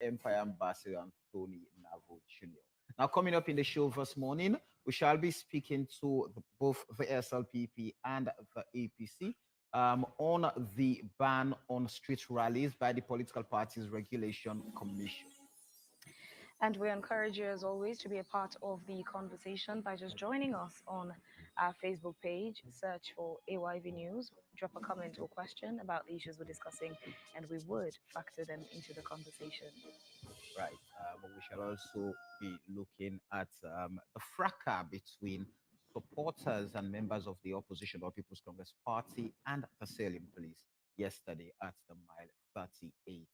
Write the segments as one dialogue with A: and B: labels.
A: Empire Ambassador Anthony Navo Jr. Now, coming up in the show this morning, we shall be speaking to both the SLPP and the APC on the ban on street rallies by the Political Parties Regulation Commission.
B: And we encourage you, as always, to be a part of the conversation by just joining us on our Facebook page. Search for AYV News, drop a comment or question about the issues we're discussing, and we would factor them into the conversation.
A: Right. We shall also be looking at the fracas between supporters and members of the opposition or People's Congress Party and the Salem police yesterday at the Mile 38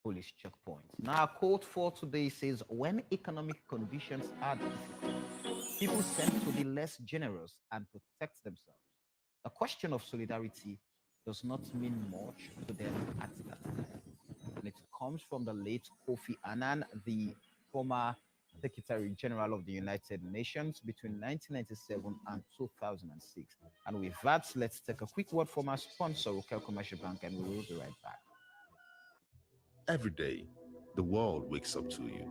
A: police checkpoint. Now, our quote for today says, when economic conditions are difficult, people tend to be less generous and protect themselves. The question of solidarity does not mean much to them at that time. And it comes from the late Kofi Annan, the former Secretary General of the United Nations between 1997 and 2006. And with that, let's take a quick word from our sponsor, Rokel Commercial Bank, and we will be right back.
C: Every day, the world wakes up to you.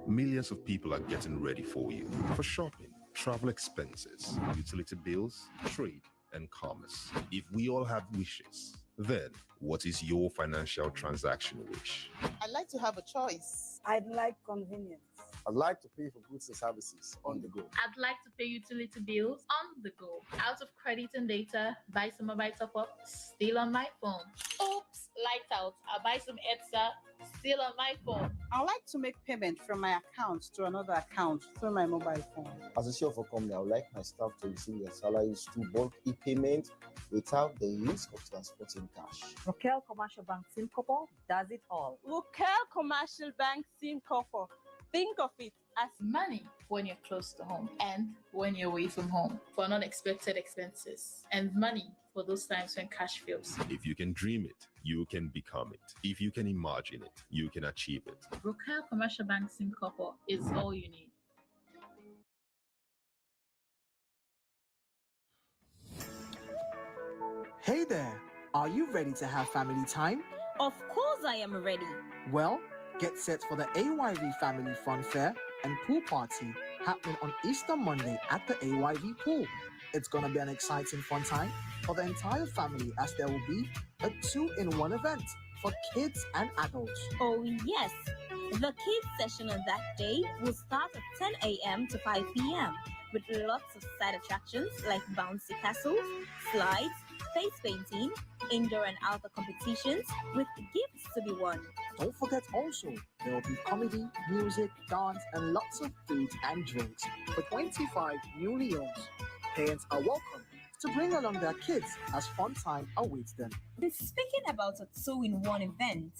C: Millions of people are getting ready for you for shopping, travel expenses, utility bills, trade, and commerce. If we all have wishes, then what is your financial transaction wish?
D: I'd like to have a choice.
E: I'd like convenience.
F: I'd like to pay for goods and services on the go.
G: I'd like to pay utility bills on the go. Out of credit and data, buy some mobile top-up, still on my phone. Oops, lights out. I'll buy some ETSA, still on my phone.
D: I'd like to make payment from my account to another account through my mobile phone.
F: As a CEO of a company, I would like my staff to receive their salaries through bulk e-payment without the risk of transporting cash.
E: Rokel Commercial Bank Simcopo does it all.
D: Rokel Commercial Bank Simcopo. Think of it as
G: Money when you're close to home and when you're away from home for unexpected expenses, and money for those times when cash fails.
C: If you can dream it, you can become it. If you can imagine it, you can achieve it.
G: Rokel Commercial Bank Simcopo is all you need.
H: Hey there, are you ready to have family time?
I: Of course I am ready.
H: Well, get set for the AYV Family Fun Fair and Pool Party happening on Easter Monday at the AYV Pool. It's gonna be an exciting fun time for the entire family as there will be a 2-in-1 event for kids and adults.
I: Oh yes, the kids session on that day will start at 10 a.m. to 5 p.m. with lots of side attractions like bouncy castles, slides, face painting, indoor and outdoor competitions with gifts to be won.
H: Don't forget also, there will be comedy, music, dance, and lots of food and drinks for 25 new Leos. Parents are welcome to bring along their kids as fun time awaits them.
I: Speaking about a 2-in-1 event,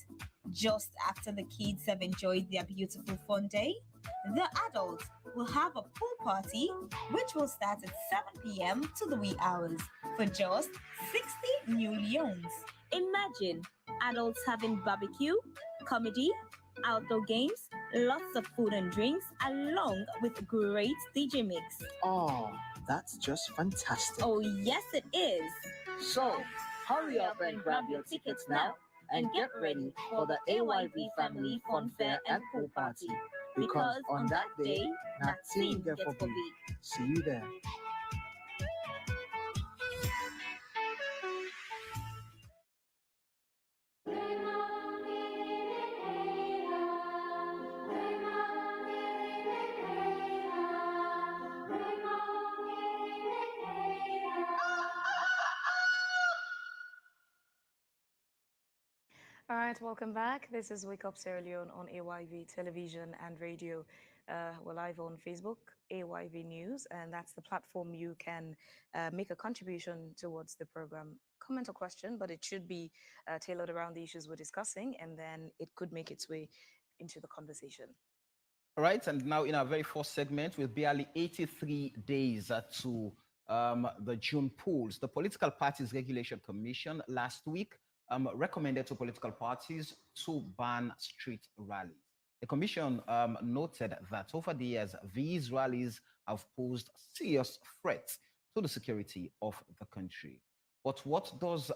I: just after the kids have enjoyed their beautiful fun day, the adults will have a pool party which will start at 7 p.m. to the wee hours for just 60 new Leons. Imagine adults having barbecue, comedy, outdoor games, lots of food and drinks, along with great DJ mix.
H: Oh, that's just fantastic.
I: Oh, yes, it is.
H: So, hurry up and grab your tickets now and get ready for the AYV Family Fun Fair and Pool Party. Because on that day, nothing gets for free. See you there.
B: All right, welcome back. This is Wake Up Sierra Leone on AYV Television and Radio. We're live on Facebook, AYV News, and that's the platform you can make a contribution towards the program. Comment or question, but it should be tailored around the issues we're discussing, and then it could make its way into the conversation.
A: All right, and now in our very first segment, with barely 83 days to the June polls, the Political Parties Regulation Commission last week recommended to political parties to ban street rallies. The commission noted that over the years, these rallies have posed serious threats to the security of the country. But what does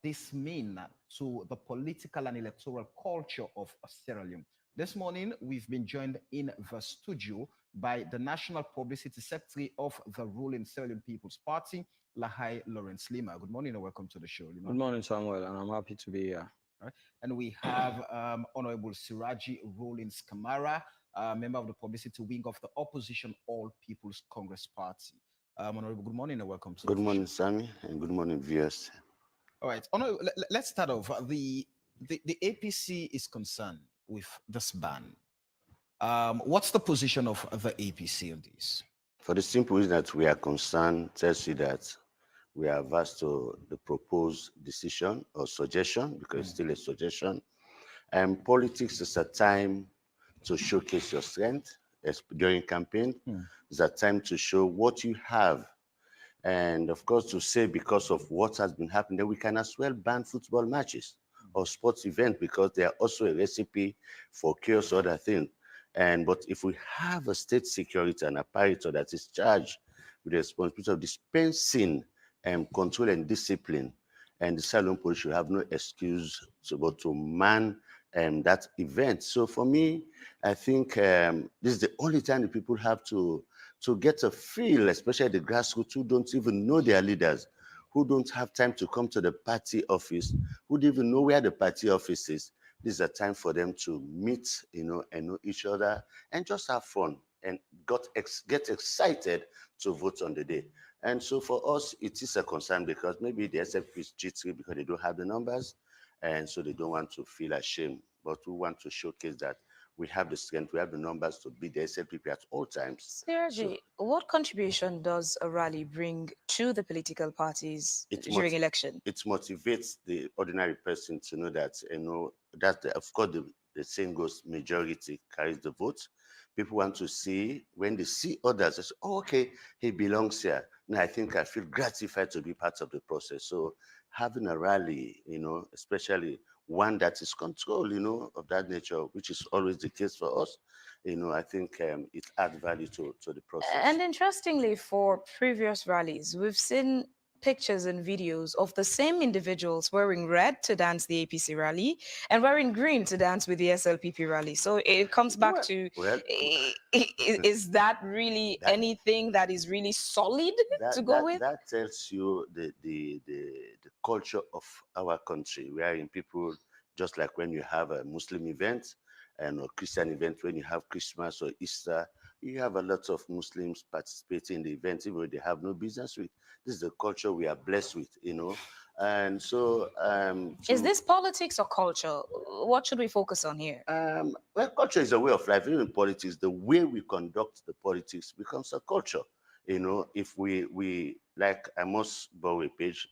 A: this mean to the political and electoral culture of Sierra Leone? This morning, we've been joined in the studio by the National Publicity Secretary of the ruling Sierra Leone People's Party, Lahai Lawrence Leema. Good morning and welcome to the show, Leema.
J: Good morning, Samuel, and I'm happy to be here.
A: Right. And we have Honorable Siraji Rollins Kamara, member of the publicity wing of the opposition All People's Congress Party. Honorable, good morning and welcome to
K: Good
A: the
K: morning,
A: show.
K: Sammy, and good morning, viewers.
A: All right. Honorable, let's start off. The APC is concerned with this ban. What's the position of the APC on this?
K: For the simple reason that we are concerned, tells you that we are averse to the proposed decision or suggestion, because it's still a suggestion. And politics is a time to showcase your strength during campaign. It's a time to show what you have. And of course, to say because of what has been happening, then we can as well ban football matches or sports events because they are also a recipe for chaos or other things. But if we have a state security and apparatus that is charged with the responsibility of dispensing control and discipline, and the Sierra Leone police should have no excuse but to man that event. So for me, I think this is the only time the people have to get a feel, especially the grassroots who don't even know their leaders, who don't have time to come to the party office, who don't even know where the party office is. This is a time for them to meet, and know each other and just have fun and get excited to vote on the day. And so for us, it is a concern because maybe the SFP is jittery because they don't have the numbers, and so they don't want to feel ashamed. But we want to showcase that we have the strength, we have the numbers to beat the SLPP at all times.
B: Siraji, what contribution does a rally bring to the political parties during election?
K: It motivates the ordinary person to know that, that of course the saying goes, majority carries the vote. People want to see, when they see others, they say, oh, okay, he belongs here. Now I think I feel gratified to be part of the process. So having a rally, especially one that is controlled, of that nature, which is always the case for us, I think it adds value to the process.
B: And interestingly, for previous rallies, we've seen pictures and videos of the same individuals wearing red to dance the APC rally and wearing green to dance with the SLPP rally. So it comes back to, is that really anything that is really solid to go with?
K: That tells you the culture of our country, wherein people, just like when you have a Muslim event and a Christian event, when you have Christmas or Easter, you have a lot of Muslims participating in the event, even though they have no business with. This is the culture we are blessed with, And so,
B: is this politics or culture? What should we focus on here?
K: Well, culture is a way of life. Even in politics, the way we conduct the politics becomes a culture. If we like, I must borrow a page.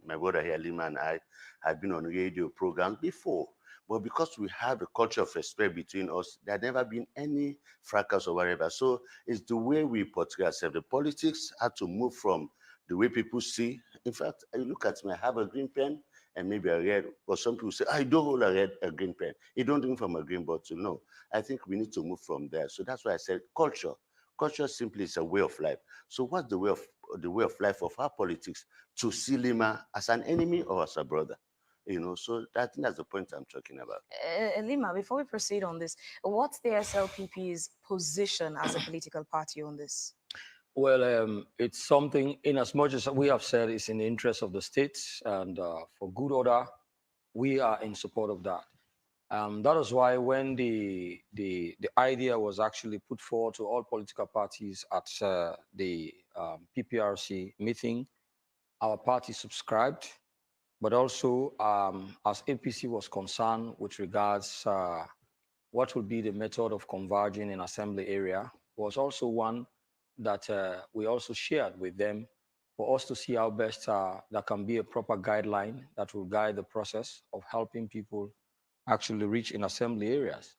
K: My brother here, Leema, and I had been on radio programs before. But because we have a culture of respect between us, there had never been any fracas or whatever. So it's the way we portray ourselves. The politics had to move from the way people see. In fact, you look at me, I have a green pen and maybe a red, but some people say, I don't hold a green pen. You don't drink from a green bottle. No, I think we need to move from there. So that's why I said culture. Culture simply is a way of life. So what's the way of life of our politics? To see Leema as an enemy or as a brother? So I think that's the point I'm talking about.
B: Leema, before we proceed on this, what's the SLPP's position as a political party on this?
J: Well, it's something, in as much as we have said, it's in the interest of the states and for good order, we are in support of that. That is why when the idea was actually put forward to all political parties at the PPRC meeting, our party subscribed, but also as APC was concerned with regards what would be the method of converging in assembly area, was also one that we also shared with them for us to see how best that can be a proper guideline that will guide the process of helping people actually reach in assembly areas.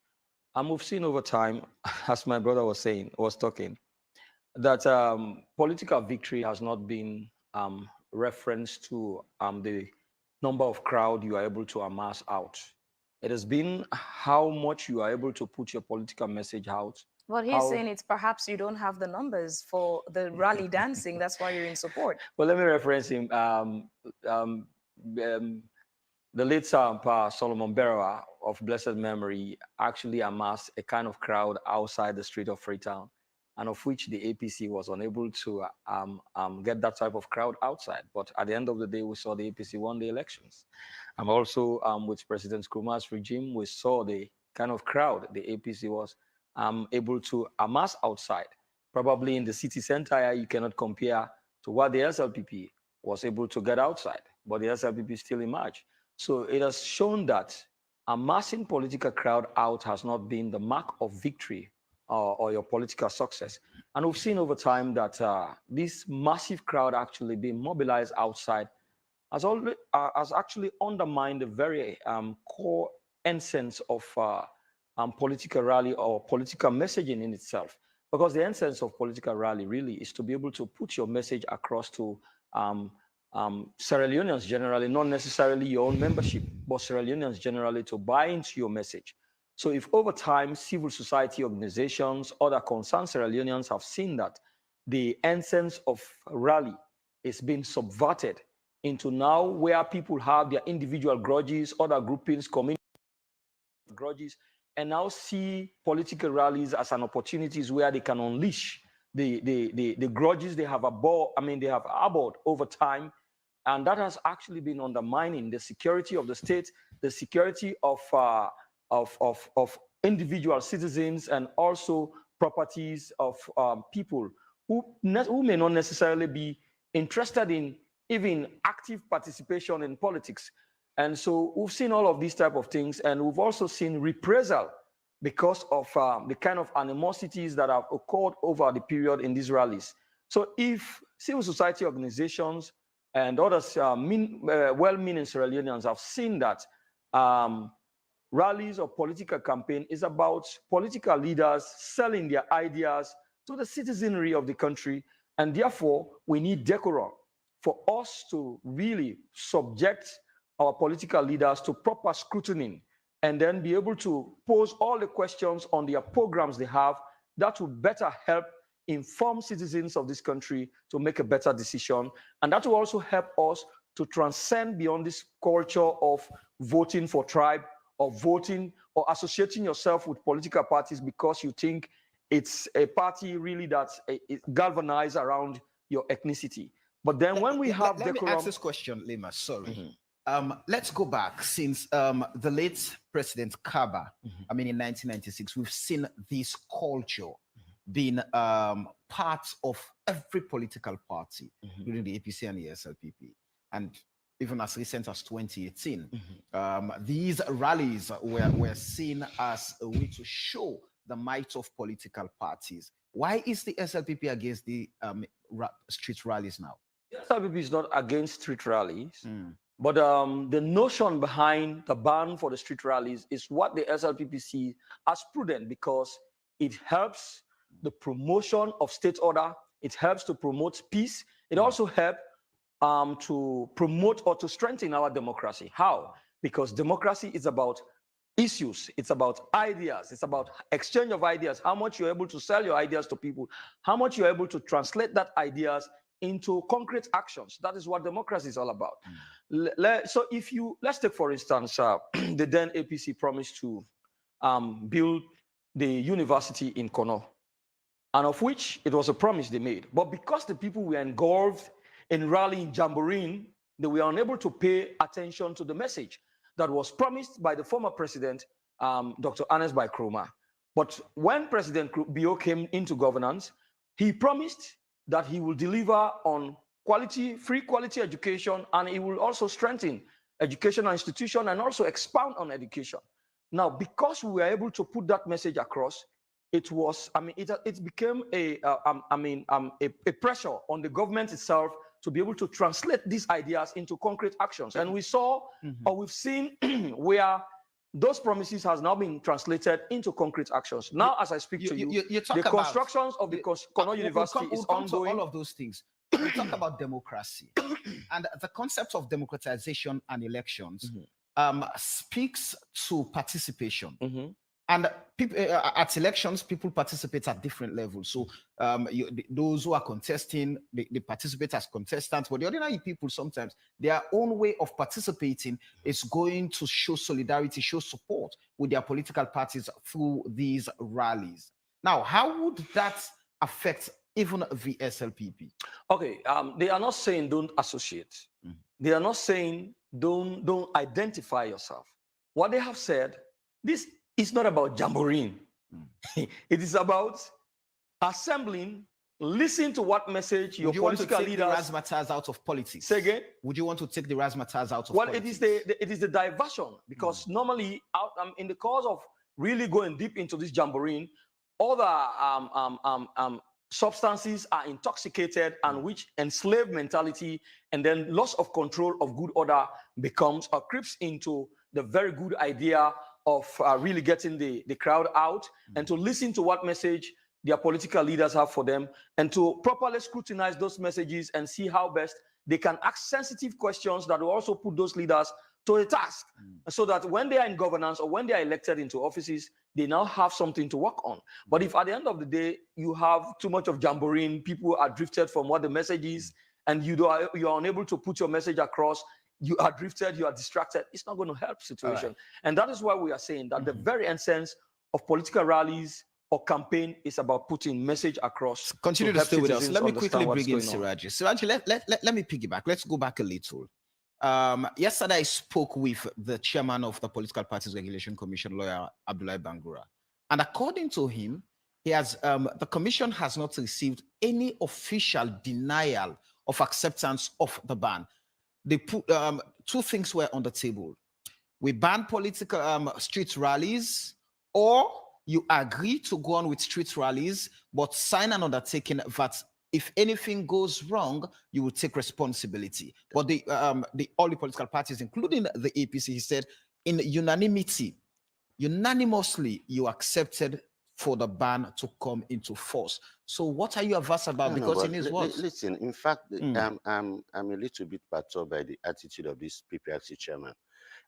J: And we've seen over time, as my brother was talking, that political victory has not been referenced to the number of crowd you are able to amass out. It has been how much you are able to put your political message out
B: But he's
J: how-
B: saying it's perhaps you don't have the numbers for the rally dancing. That's why you're in support.
J: Well, let me reference him. Um, the late Solomon Berawa of blessed memory actually amassed a kind of crowd outside the street of Freetown, and of which the APC was unable to get that type of crowd outside. But at the end of the day, we saw the APC won the elections. And also with President Nkrumah's regime, we saw the kind of crowd the APC was able to amass outside. Probably in the city center, you cannot compare to what the SLPP was able to get outside, but the SLPP still emerged. So it has shown that amassing political crowd out has not been the mark of victory or your political success. And we've seen over time that this massive crowd actually being mobilized outside has actually undermined the very core essence of political rally or political messaging in itself. Because the essence of political rally really is to be able to put your message across to Sierra Leoneans generally, not necessarily your own membership, but Sierra Leoneans generally to buy into your message. So if over time, civil society organizations, other concerned Sierra Leoneans have seen that the essence of rally is being subverted into now where people have their individual grudges, other groupings, community grudges, and now see political rallies as an opportunities where they can unleash the grudges they have harbored over time. And that has actually been undermining the security of the state, the security of individual citizens, and also properties of people who may not necessarily be interested in even active participation in politics. And so we've seen all of these type of things, and we've also seen reprisal because of the kind of animosities that have occurred over the period in these rallies. So if civil society organizations and others, well-meaning Sierra Leoneans, have seen that rallies or political campaign is about political leaders selling their ideas to the citizenry of the country, and therefore we need decorum for us to really subject our political leaders to proper scrutiny and then be able to pose all the questions on their programs they have that will better help inform citizens of this country to make a better decision. And that will also help us to transcend beyond this culture of voting for tribe or voting or associating yourself with political parties because you think it's a party really that's galvanized around your ethnicity. But then when we have
A: let me ask this question, Leema, sorry. Let's go back since the late President Kaba, I mean, in 1996, we've seen this culture being part of every political party, including the APC and the SLPP. And even as recent as 2018, these rallies were seen as a way to show the might of political parties. Why is the SLPP against the street rallies now?
J: The SLPP is not against street rallies. But the notion behind the ban for the street rallies is what the SLPP sees as prudent because it helps the promotion of state order. It helps to promote peace. It also helps to promote or to strengthen our democracy. How? Because democracy is about issues. It's about ideas. It's about exchange of ideas. How much you're able to sell your ideas to people. How much you're able to translate that ideas into concrete actions. That is what democracy is all about. So if let's take for instance, the then APC promised to build the university in Kono, and of which it was a promise they made. But because the people were engulfed in rallying jamboree, they were unable to pay attention to the message that was promised by the former president, Dr. Ernest Bai Koroma. But when President Bio came into governance, he promised that he will deliver on free quality education, and he will also strengthen educational institution and also expound on education. Now, because we were able to put that message across, it was, it became a pressure on the government itself to be able to translate these ideas into concrete actions. And we saw, or we've seen where those promises has now been translated into concrete actions. Now, as I speak to you, the constructions of the Kono University is ongoing.
A: All of those things. We talk about democracy, and the concept of democratization and elections speaks to participation. And people, at elections, people participate at different levels. So those who are contesting, they participate as contestants. But the ordinary people, sometimes their own way of participating is going to show solidarity, show support with their political parties through these rallies. Now, how would that affect even the SLPP?
J: Okay, they are not saying don't associate. They are not saying don't identify yourself. What they have said, this is not about jamboree. It is about assembling, listen to what message your political leaders.
A: Would you want to take the razzmatazz out of politics?
J: Say again?
A: Would you want to take the razzmatazz out of
J: well,
A: politics?
J: it is the diversion, because normally in the course of really going deep into this jamboree, other substances are intoxicated, and which enslaved mentality and then loss of control of good order becomes or creeps into the very good idea of really getting the crowd out and to listen to what message their political leaders have for them, and to properly scrutinize those messages and see how best they can ask sensitive questions that will also put those leaders to a task, so that when they are in governance or when they are elected into offices, they now have something to work on. But if at the end of the day, you have too much of jamboree, people are drifted from what the message is, and you are unable to put your message across, you are drifted, you are distracted, it's not going to help situation. And that is why we are saying that the very essence of political rallies or campaign is about putting message across.
A: Continue to stay with us. Let me quickly bring in Siraji. Siraji, let me piggyback. Let's go back a little. Yesterday, I spoke with the chairman of the Political Parties Regulation Commission, lawyer Abdullahi Bangura. And according to him, he has the commission has not received any official denial of acceptance of the ban. They put two things were on the table. We ban political street rallies, or you agree to go on with street rallies, but sign an undertaking that if anything goes wrong, you will take responsibility. But all the political parties, including the APC, he said, in unanimity, unanimously, you accepted for the ban to come into force. So what are you averse about? Because in his words,
K: listen, in fact, I'm a little bit perturbed by the attitude of this PPRC chairman.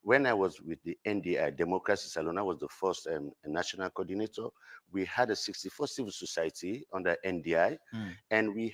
K: When I was with the NDI, Democracy Salon, I was the first national coordinator. We had a 64 civil society under NDI, and we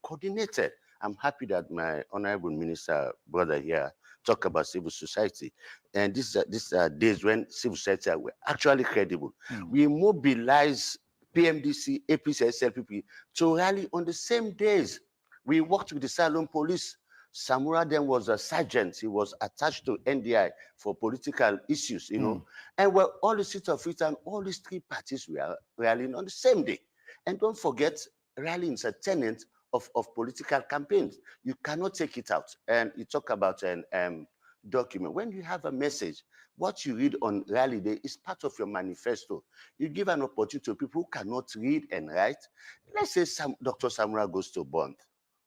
K: coordinated. I'm happy that my honorable minister brother here talk about civil society. And these are days when civil society were actually credible. We mobilized PMDC, APC, SLPP to rally on the same days. We worked with the Salon police. Samura then was a sergeant. He was attached to NDI for political issues, you know. And well, all the seats of freedom, all these three parties were rallying on the same day. And don't forget, rallying is a tenet of political campaigns. You cannot take it out. And you talk about an document. When you have a message, what you read on rally day is part of your manifesto. You give an opportunity to people who cannot read and write. Let's say Dr. Samura goes to Bond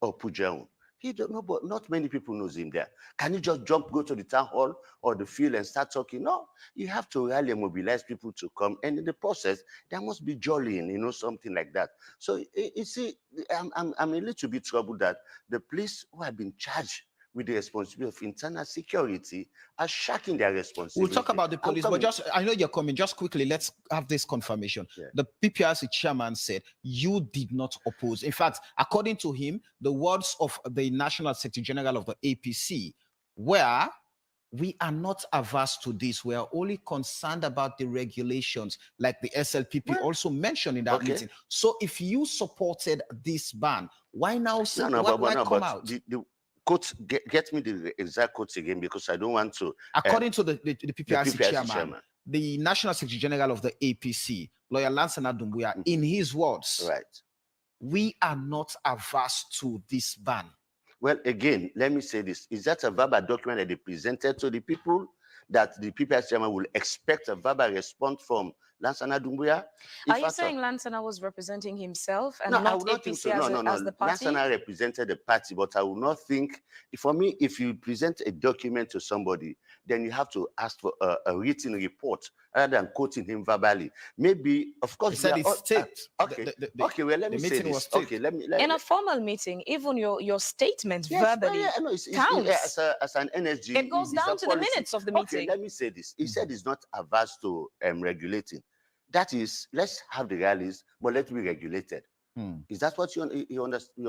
K: or Pujaun. He don't know, but not many people knows him there. Can you just go to the town hall or the field and start talking? No, you have to rally and mobilize people to come. And in the process, there must be jollying, you know, something like that. So you see, I'm a little bit troubled that the police who have been charged with the responsibility of internal security are shirking their responsibility.
A: We'll talk about the police, but just, I know you're coming, just quickly, let's have this confirmation. The PPRC chairman said you did not oppose. In fact, according to him, the words of the National Secretary General of the APC were, we are not averse to this. We are only concerned about the regulations, like the SLPP also mentioned in that meeting. So if you supported this ban, why now come out?
K: The quote, get me the exact quotes again, because I don't want to.
A: According to the PPRC chairman, the National Secretary General of the APC, lawyer Lansana Doumbouya, in his words, we are not averse to this ban.
K: Well, again, let me say this. Is that a verbal document that they presented to the people that the PPRC chairman will expect a verbal response from Lansana Doumbouya?
B: Are you saying Lansana was representing himself and not APC as the party?
K: Lansana represented the party, but I will not think, for me, if you present a document to somebody, then you have to ask for a written report rather than quoting him verbally. Maybe, of course,
A: He said it's taped.
K: okay, okay. Well, let me say
A: meeting
K: this.
A: was taped.
K: Okay, let me.
B: In a formal meeting, even your statement
K: Yes,
B: verbally
K: yeah, no, it's,
B: counts.
K: as an NSG,
B: It goes
K: it's a
B: down to the
K: policy.
B: minutes of the
K: Okay,
B: meeting.
K: let me say this. He said he's not averse to regulating. That is, let's have the rallies, but let it be regulated. Is that what you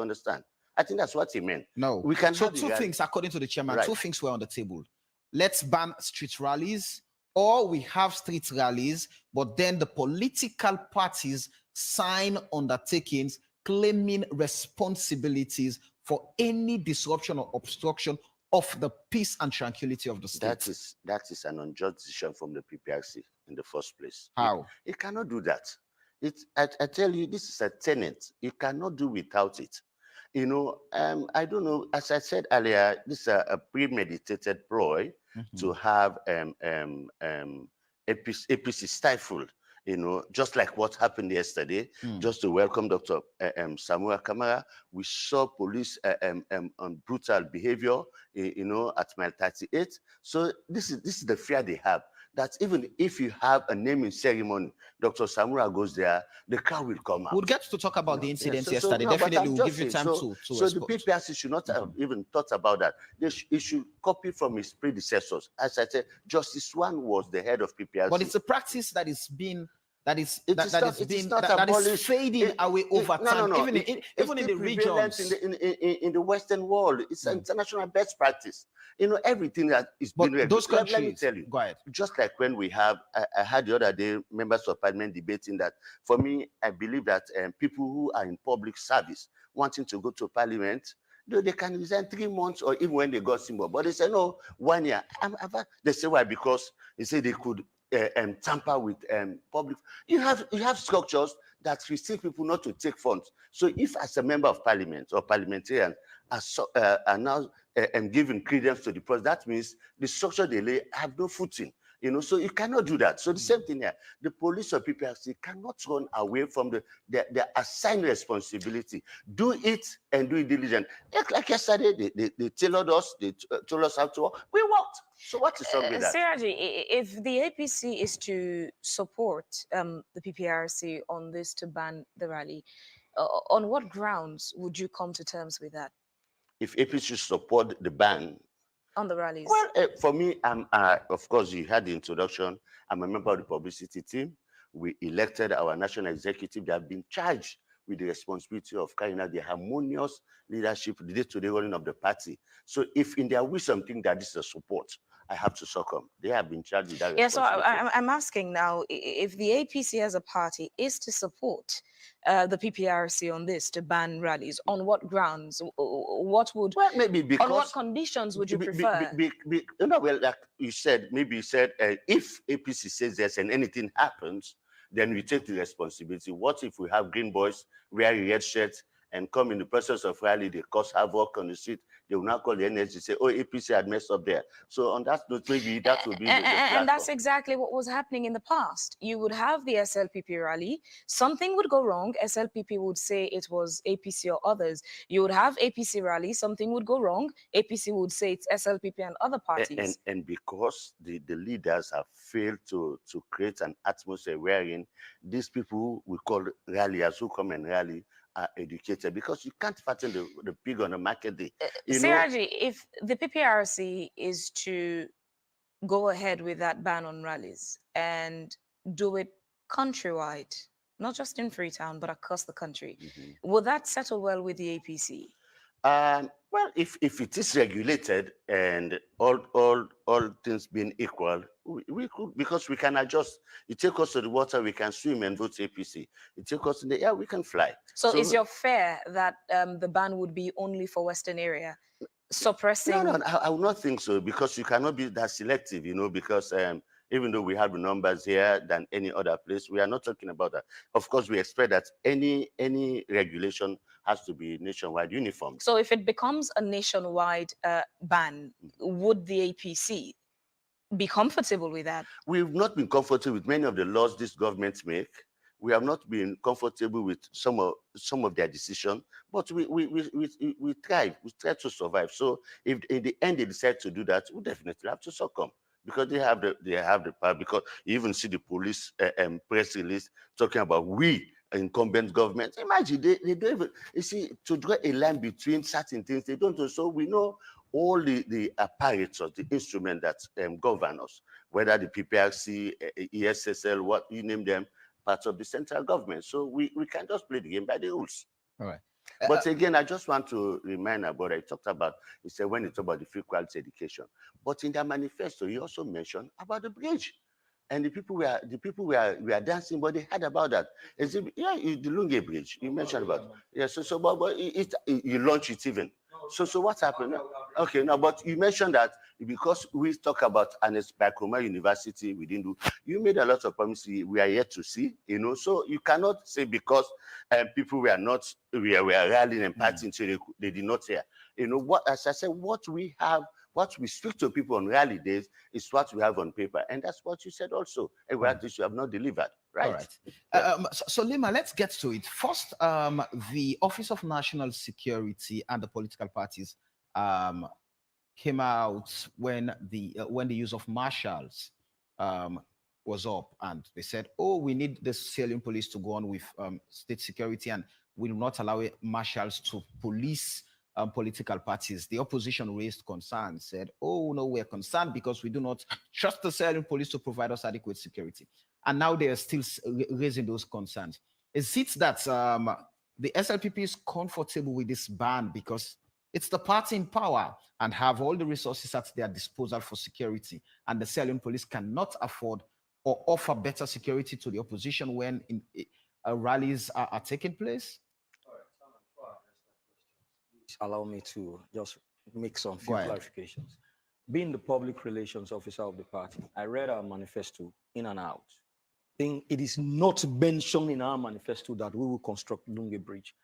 K: understand? I think that's what he meant.
A: No.
K: We can
A: so
K: have the
A: two
K: rally.
A: things, according to the chairman,
K: Right.
A: two things were on the table. Let's ban street rallies, or we have street rallies, but then the political parties sign undertakings claiming responsibilities for any disruption or obstruction of the peace and tranquility of the state.
K: That is an unjust decision from the PPRC in the first place.
A: How?
K: It cannot do that. I tell you, this is a tenet. You cannot do without it. You know, I don't know, as I said earlier, this is a premeditated ploy to have APC stifled, you know, just like what happened yesterday, just to welcome Dr. Samuel Kamara. We saw police on brutal behavior, you know, at mile 38. So this is the fear they have, that even if you have a naming ceremony, Dr. Samura goes there, the crowd will come out.
A: We'll get to talk about the incident yesterday.
K: no, but
A: Definitely,
K: I'm
A: we'll
K: just
A: give you
K: saying,
A: time
K: so,
A: to
K: So the
A: respond.
K: PPRC should not have even thought about that. He should copy from his predecessors. As I said, Justice One was the head of PPRC.
A: But it's a practice that is being that is fading
K: It-
A: away over
K: no,
A: time.
K: no,
A: Even
K: it's
A: in the
K: still prevalent
A: regions.
K: in the Western world. It's an international best practice. You know, everything that is
A: But
K: being
A: those
K: let me
A: countries,
K: tell you,
A: go ahead.
K: just like when we have, I had the other day members of parliament debating that. For me, I believe that people who are in public service wanting to go to parliament, they can resign 3 months or even when they got symbol. But they say no, 1 year. They say why? Because they say they could tamper with public. You have structures that restrict people not to take funds. So if as a member of parliament or parliamentarian are now giving credence to the process, that means the structure they lay have no footing. You know, so you cannot do that. So the same thing here. The police or PPRC cannot run away from their assigned responsibility. Do it and do it diligent. Like yesterday, they tailored us, they told us how to work. We worked. So what is wrong with that?
B: Siraji, if the APC is to support the PPRC on this to ban the rally, on what grounds would you come to terms with that?
K: If APC support the ban,
B: on the rallies?
K: Well, for me, of course, you had the introduction. I'm a member of the publicity team. We elected our national executive. They have been charged with the responsibility of carrying out the harmonious leadership, the day-to-day running of the party. So if in their wisdom think that this is a support, I have to succumb. They have been charged with that responsibility.
B: So I'm asking now, if the APC as a party is to support the PPRC on this to ban rallies, on what grounds? What would?
K: Well, maybe because
B: on what conditions would you prefer?
K: You know, well, like you said, maybe you said if APC says this and anything happens, then we take the responsibility. What if we have green boys wearing red shirts and come in the process of rally, they cause havoc on the street? They will now call the NSG, say, oh, APC had messed up there. So on that note, maybe that will be the platform.
B: And that's exactly what was happening in the past. You would have the SLPP rally, something would go wrong, SLPP would say it was APC or others. You would have APC rally, something would go wrong, APC would say it's SLPP and other parties.
K: And because the leaders have failed to create an atmosphere wherein these people we call ralliers who come and rally are educated, because you can't fatten the pig on a market day.
B: Siraji, if the PPRC is to go ahead with that ban on rallies and do it countrywide, not just in Freetown, but across the country, will that settle well with the APC?
K: Well, if it is regulated and all things being equal, we could, because we can adjust. You take us to the water, we can swim and vote APC. You take us in the air, we can fly.
B: So is your fear that the ban would be only for Western area, suppressing?
K: No, I would not think so, because you cannot be that selective, you know, because even though we have the numbers here than any other place, we are not talking about that. Of course, we expect that any regulation has to be nationwide uniform.
B: So if it becomes a nationwide ban, would the APC be comfortable with that?
K: We've not been comfortable with many of the laws this government make. We have not been comfortable with some of their decisions, but we thrive. We try to survive. So if in the end they decide to do that, we definitely have to succumb. because they have the power. Because you even see the police press release talking about we incumbent government. Imagine they don't even, you see, to draw a line between certain things they don't do. So we know all the apparatus, the instrument that govern us, whether the PPRC, ESSL, what you name them, parts of the central government. So we can just play the game by the rules.
A: All right.
K: But again, I just want to remind about, I talked about, he said when he talked about the free quality education, but in their manifesto, he also mentioned about the bridge. And the people were dancing, but they heard about that. Is it, yeah, the Lunge Bridge, you mentioned about. Yeah, but you launched it even. So what happened? Okay, now, but you mentioned that because we talk about Komon University, we didn't do, you made a lot of promises we are yet to see, so you cannot say because people were rallying and partying, so they did not hear. What, as I said, what we speak to people on rally days is what we have on paper. And that's what you said also. And you have not delivered, right?
A: All right. So Leema, let's get to it. First, the Office of National Security and the political parties came out when the use of marshals was up, and they said, oh, we need the Sierra police to go on with state security, and we will not allow marshals to police political parties. The opposition raised concerns, said, oh, no, we're concerned because we do not trust the Sierra police to provide us adequate security. And now they are still raising those concerns. Is it that the SLPP is comfortable with this ban because it's the party in power and have all the resources at their disposal for security, and the Sierra police cannot afford or offer better security to the opposition when rallies are taking place?
J: Allow me to just make some few clarifications. Being the public relations officer of the party, I read our manifesto in and out. I think it is not mentioned in our manifesto that we will construct Lunge Bridge.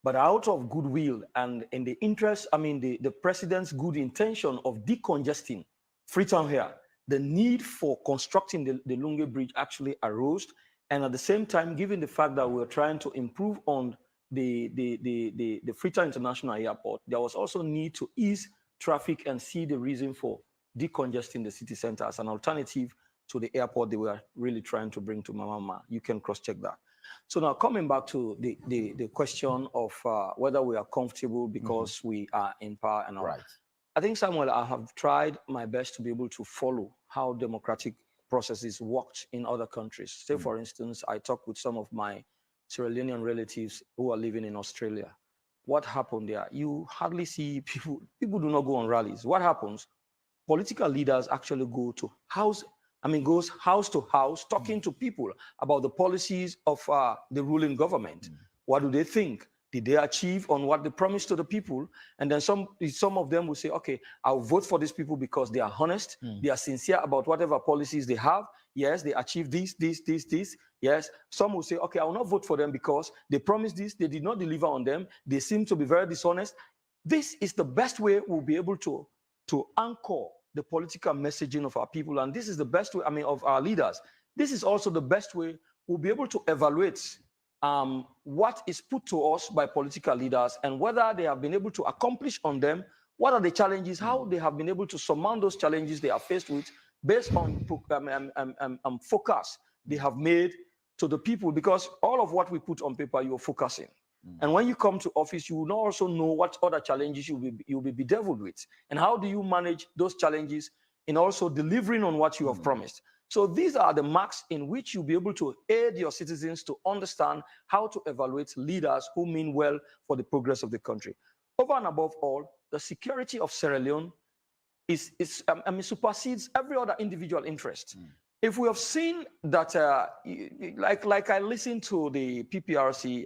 J: But out of goodwill and in the interest, the president's good intention of decongesting Freetown here, the need for constructing the Lunge Bridge actually arose. And at the same time, given the fact that we're trying to improve on the Freetown International Airport, there was also need to ease traffic and see the reason for decongesting the city center as an alternative to the airport they were really trying to bring to Mamama. You can cross-check that. So now coming back to the question of whether we are comfortable because we are in power and all.
A: Right.
J: I think, Samuel, I have tried my best to be able to follow how democratic processes worked in other countries. Say, for instance, I talked with some of my Sierra Leonean relatives who are living in Australia. What happened there? You hardly see people do not go on rallies. What happens? Political leaders actually goes house to house, talking to people about the policies of the ruling government. What do they think? Did they achieve on what they promised to the people? And then some of them will say, okay, I'll vote for these people because they are honest, they are sincere about whatever policies they have. Yes, they achieved this. Yes, some will say, okay, I will not vote for them because they promised this, they did not deliver on them, they seem to be very dishonest. This is the best way we'll be able to anchor the political messaging of our people. And this is the best way, of our leaders. This is also the best way we'll be able to evaluate what is put to us by political leaders and whether they have been able to accomplish on them, what are the challenges, how they have been able to surmount those challenges they are faced with based on focus they have made to the people, because all of what we put on paper, you're focusing. And when you come to office, you will also know what other challenges you'll be bedeviled with. And how do you manage those challenges in also delivering on what you have promised? So these are the marks in which you'll be able to aid your citizens to understand how to evaluate leaders who mean well for the progress of the country. Over and above all, the security of Sierra Leone supersedes every other individual interest. If we have seen that, like I listened to the PPRC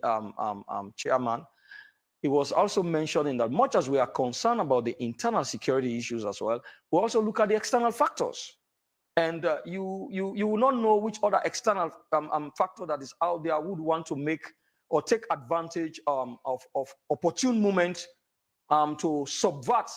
J: chairman, he was also mentioning that much as we are concerned about the internal security issues as well, we also look at the external factors. And you will not know which other external factor that is out there would want to make or take advantage of opportune moments to subvert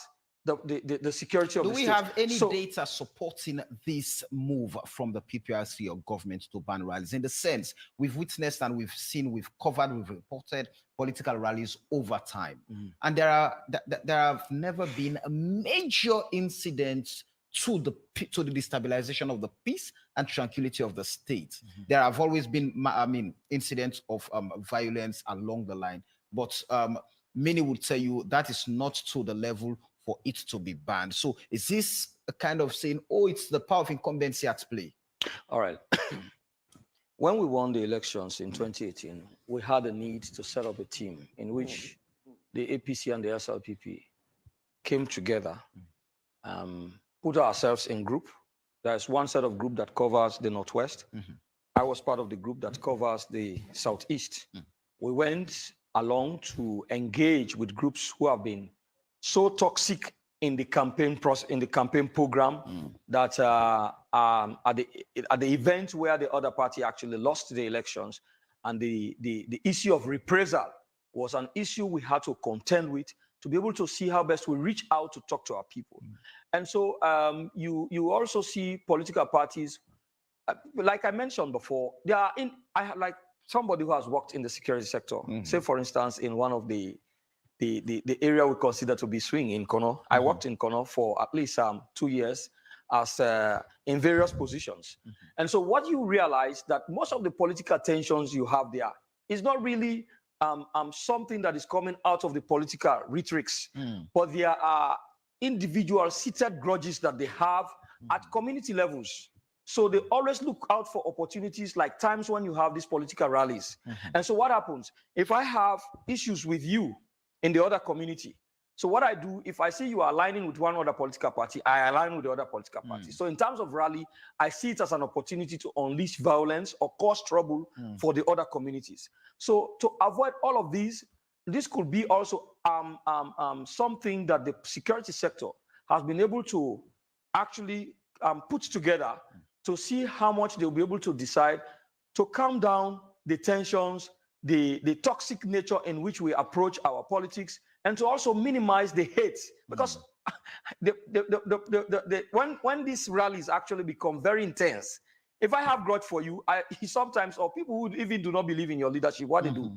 J: the security of the state.
A: Do we have any data supporting this move from the PPRC or government to ban rallies? In the sense, we've witnessed and we've seen, we've covered, we've reported political rallies over time. And there have never been a major incident to the destabilization of the peace and tranquility of the state. There have always been, incidents of violence along the line, but many would tell you that is not to the level for it to be banned. So is this a kind of saying, oh, it's the power of incumbency at play?
J: All right. When we won the elections in 2018, we had a need to set up a team in which the APC and the SLPP came together, put ourselves in group. There's one set of group that covers the Northwest. I was part of the group that covers the Southeast. We went along to engage with groups who have been so toxic in the campaign process, in the campaign program, that at the event where the other party actually lost the elections, and the issue of reprisal was an issue we had to contend with to be able to see how best we reach out to talk to our people. And so you also see political parties, like I mentioned before, they are in. Like somebody who has worked in the security sector. Say, for instance, in one of the area we consider to be swing in Kono. I worked in Kono for at least 2 years as in various positions. And so what you realize that most of the political tensions you have there is not really something that is coming out of the political rhetorics, but there are individual seated grudges that they have at community levels. So they always look out for opportunities like times when you have these political rallies. And so what happens? If I have issues with you in the other community, so what I do, if I see you are aligning with one other political party, I align with the other political party. So in terms of rally, I see it as an opportunity to unleash violence or cause trouble for the other communities. So to avoid all of these, this could be also something that the security sector has been able to actually put together to see how much they'll be able to decide to calm down the tensions, the toxic nature in which we approach our politics, and to also minimize the hate. Because when these rallies actually become very intense, if I have grudge for you, sometimes, or people who even do not believe in your leadership, what they do,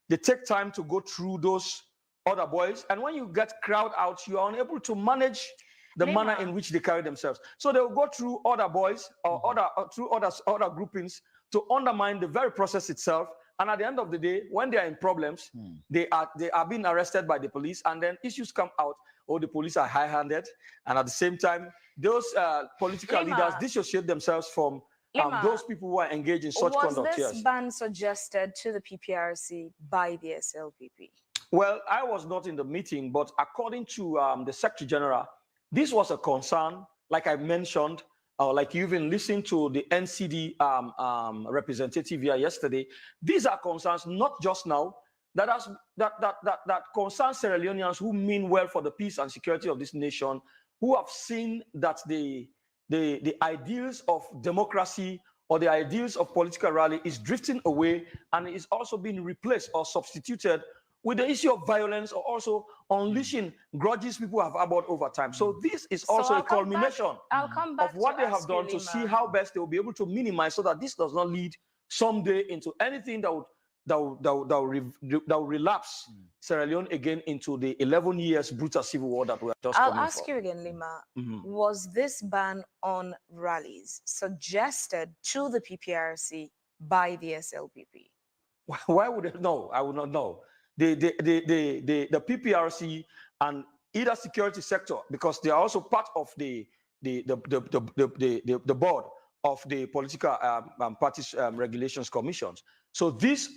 J: they take time to go through those other boys, and when you get crowd out, you are unable to manage the manner in which they carry themselves. So they will go through other boys or through other groupings to undermine the very process itself. And at the end of the day, when they are in problems, they are being arrested by the police, and then issues come out. Oh, the police are high-handed, and at the same time, those political leaders dissociate themselves from those people who are engaged in such conduct.
B: Was this ban suggested to the PPRC by the SLPP?
J: Well, I was not in the meeting, but according to the Secretary General, this was a concern, like I mentioned, like you even listened to the NCD representative here yesterday. These are concerns not just now, that concern Sierra Leoneans who mean well for the peace and security of this nation, who have seen that the ideals of democracy or the ideals of political rally is drifting away and is also being replaced or substituted with the issue of violence, or also unleashing grudges people have harbored over time. So this is also a culmination of what they have done to see how best they will be able to minimize, so that this does not lead someday into anything that will relapse Sierra Leone again into the 11 years brutal civil war that we are just
B: I'll ask you again, Leema. Was this ban on rallies suggested to the PPRC by the SLPP?
J: Why would it? No, I would not know. The PPRC and either security sector, because they are also part of the board of the political parties regulations commissions. So this,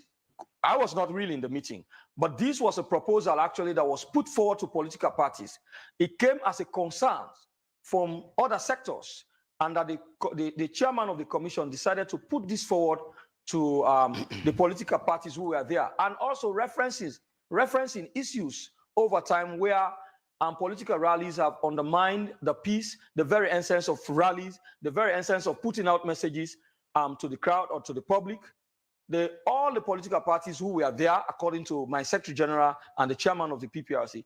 J: I was not really in the meeting, but this was a proposal actually that was put forward to political parties. It came as a concern from other sectors, and that the chairman of the commission decided to put this forward to the political parties who were there, and also referencing issues over time where political rallies have undermined the peace, the very essence of rallies, the very essence of putting out messages to the crowd or to the public. All the political parties who were there, according to my Secretary General and the chairman of the PPRC,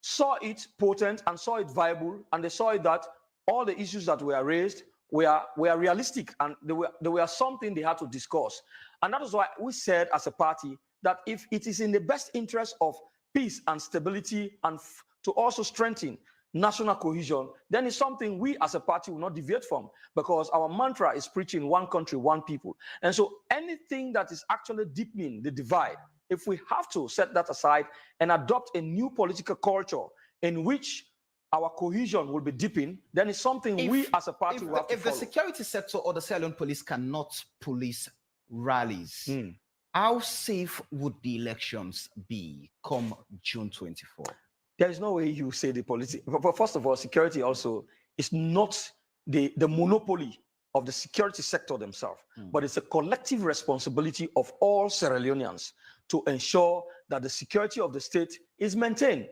J: saw it potent and saw it viable, and they saw it that all the issues that were raised were realistic, and they were something they had to discuss. And that is why we said as a party that if it is in the best interest of peace and stability, and to also strengthen national cohesion, then it's something we as a party will not deviate from, because our mantra is preaching one country, one people. And so anything that is actually deepening the divide, if we have to set that aside and adopt a new political culture in which our cohesion will be deepened, then it's something we as a party will have to
A: follow. If the security sector or the Sierra Leone police cannot police rallies, how safe would the elections be come June 24?
J: There is no way you say the politics. But first of all, security also is not the monopoly of the security sector themselves, but it's a collective responsibility of all Sierra Leoneans to ensure that the security of the state is maintained.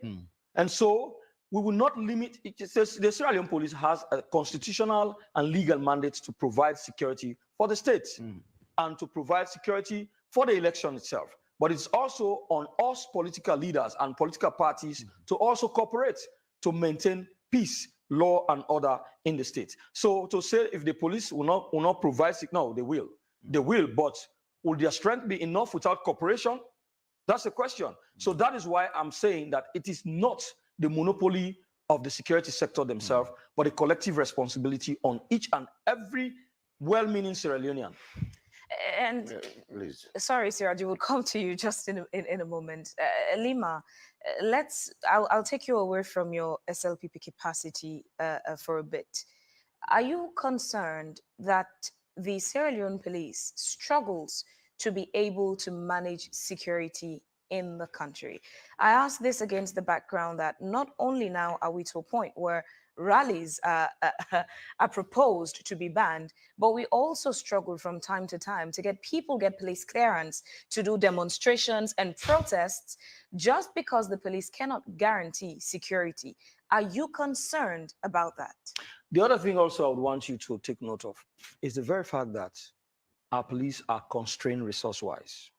J: And so we will not limit it. The Sierra Leone police has a constitutional and legal mandate to provide security for the state and to provide security for the election itself. But it's also on us political leaders and political parties to also cooperate to maintain peace, law, and order in the state. So to say if the police will not provide, no, they will. They will, but will their strength be enough without cooperation? That's the question. So that is why I'm saying that it is not the monopoly of the security sector themselves, but a collective responsibility on each and every well-meaning Sierra Leonean.
B: And sorry, Siraj, we'll come to you just in a moment. Leema, I'll take you away from your SLPP capacity for a bit. Are you concerned that the Sierra Leone police struggles to be able to manage security in the country? I ask this against the background that not only now are we to a point where rallies are proposed to be banned, but we also struggle from time to time to get police clearance to do demonstrations and protests just because the police cannot guarantee security. Are you concerned about that?
J: The other thing also I would want you to take note of is the very fact that our police are constrained resource-wise.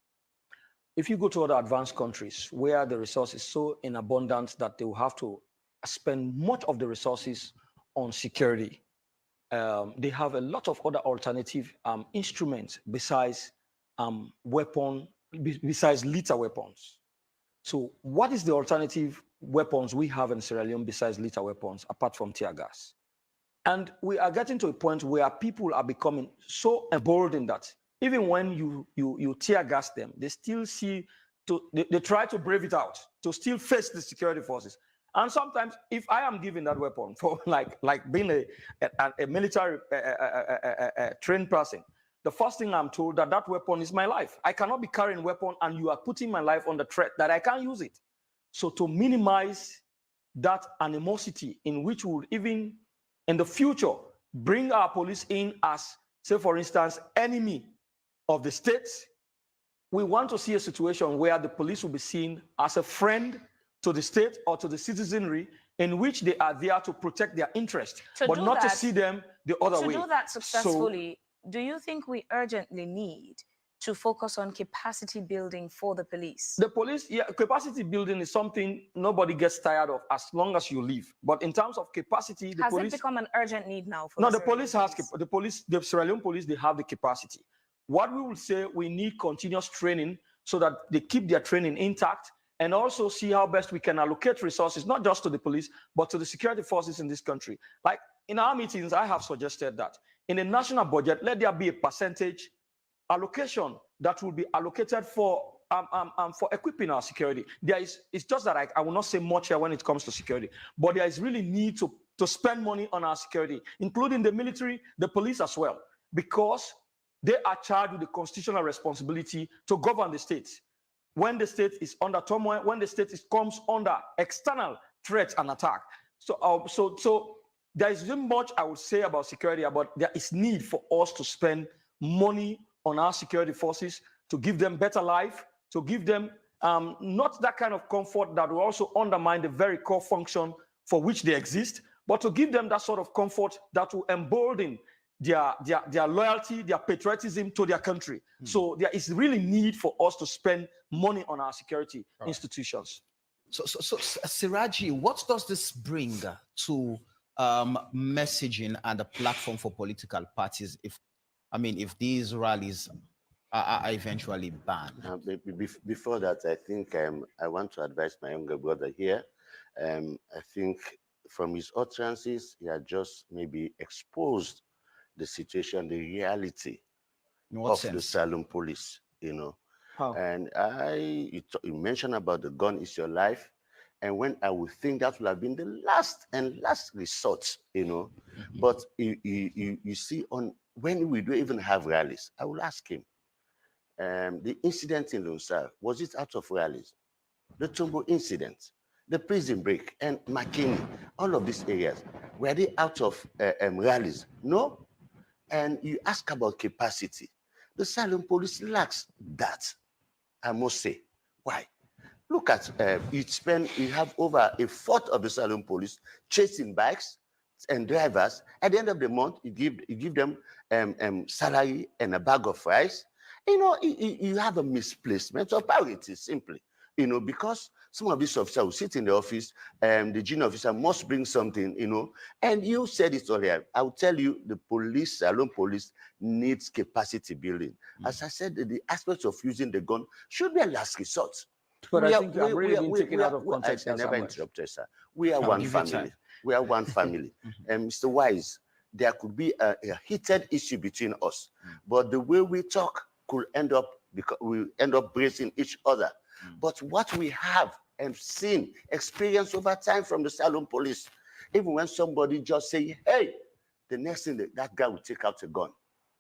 J: If you go to other advanced countries where the resource is so in abundance that they will have to spend much of the resources on security, they have a lot of other alternative instruments besides besides lethal weapons. So what is the alternative weapons we have in Sierra Leone besides lethal weapons, apart from tear gas? And we are getting to a point where people are becoming so emboldened that even when you tear gas them, they still they try to brave it out, to still face the security forces. And sometimes, if I am given that weapon for like being a military trained person, the first thing I'm told that weapon is my life. I cannot be carrying a weapon and you are putting my life under threat that I can't use it. So to minimize that animosity in which we would even in the future bring our police in as, say for instance, enemy of the state, we want to see a situation where the police will be seen as a friend to the state or to the citizenry in which they are there to protect their interest, but not to see them the other way.
B: To do that successfully, do you think we urgently need to focus on capacity building for the police?
J: The police, yeah, capacity building is something nobody gets tired of as long as you live. But in terms of capacity, the police...
B: Has it become an urgent need now for
J: the police has... The Sierra Leone police, they have the capacity. What we will say, we need continuous training so that they keep their training intact, and also see how best we can allocate resources, not just to the police, but to the security forces in this country. Like in our meetings, I have suggested that in the national budget, let there be a percentage allocation that will be allocated for equipping our security. It's just that I will not say much here when it comes to security, but there is really need to spend money on our security, including the military, the police as well, because they are charged with the constitutional responsibility to govern the state. When the state is under turmoil, when the state comes under external threats and attack. So there isn't much I would say about security, but there is need for us to spend money on our security forces to give them better life, to give them not that kind of comfort that will also undermine the very core function for which they exist, but to give them that sort of comfort that will embolden their loyalty, their patriotism to their country. So there is really need for us to spend money on our security institutions.
A: So Siraji, what does this bring to messaging and a platform for political parties if these rallies are eventually banned?
K: Before that, I think I want to advise my younger brother here. I think from his utterances, he had just maybe exposed the situation, the reality of the Salon police, you know.
J: How?
K: And you mentioned about the gun is your life. And when I would think that would have been the last resort, you know. But you see, when we don't even have rallies, I will ask him, the incident in Lunsar, was it out of rallies? The Tumbo incident, the prison break, and McKinney, all of these areas, were they out of rallies? No. And you ask about capacity. The Salon police lacks that, I must say. Why? Look at, you have over a fourth of the Salon police chasing bikes and drivers. At the end of the month, you give them salary and a bag of rice. You know, you have a misplacement of priorities, simply. You know, because some of these officers will sit in the office, the junior officer must bring something, you know, and you said it earlier. I will tell you, the police, Salon police, needs capacity building. As I said, the aspects of using the gun should be a last resort.
J: But I think I'm really being taken out of context.
K: I never interrupted, sir. We are one family. We are one family. And Mr. Wise, there could be a heated issue between us, but the way we talk could end up, because we end up bracing each other. But what we have and seen, experienced over time from the Salon police, even when somebody just say, hey, the next thing that guy will take out a gun.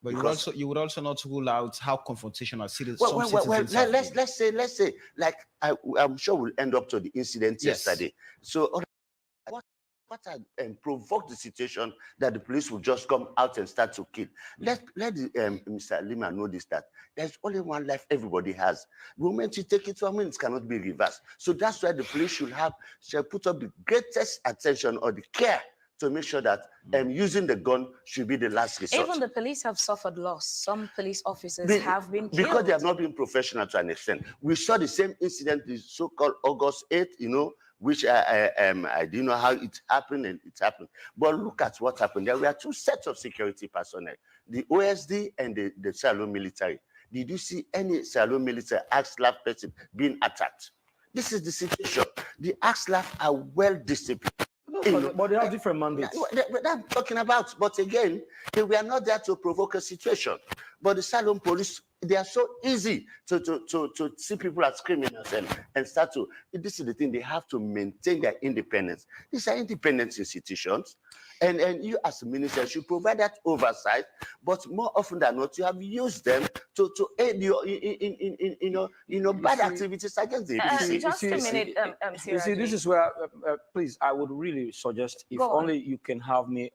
A: But you would also not rule out how confrontational citizens.
K: Let's say, like I'm sure we'll end up to the incident yesterday. So what provoked the situation that the police will just come out and start to kill? Let Mr. Leema know this, that there's only one life everybody has. The moment you take it from him, it cannot be reversed. So that's why the police should put up the greatest attention or the care to make sure that using the gun should be the last resort.
B: Even the police have suffered loss. Some police officers have been killed.
K: Because they have not been professional to an extent. We saw the same incident, the so-called August 8th, you know, which I didn't know how it happened, and it happened. But look at what happened. There were two sets of security personnel, the OSD and the Salon military. Did you see any Salon military AXLAF person being attacked? This is the situation. The AXLAF are well disciplined.
J: But they have different mandates.
K: That's what I'm talking about. But again, they were not there to provoke a situation. But the Salon police, they are so easy to see people as criminals and start to. This is the thing, they have to maintain their independence. These are independent institutions. And you as a minister should provide that oversight, but more often than not, you have used them to aid your bad activities against the
B: just a minute,
J: you see, this is where, please, I would really suggest, if only you can have me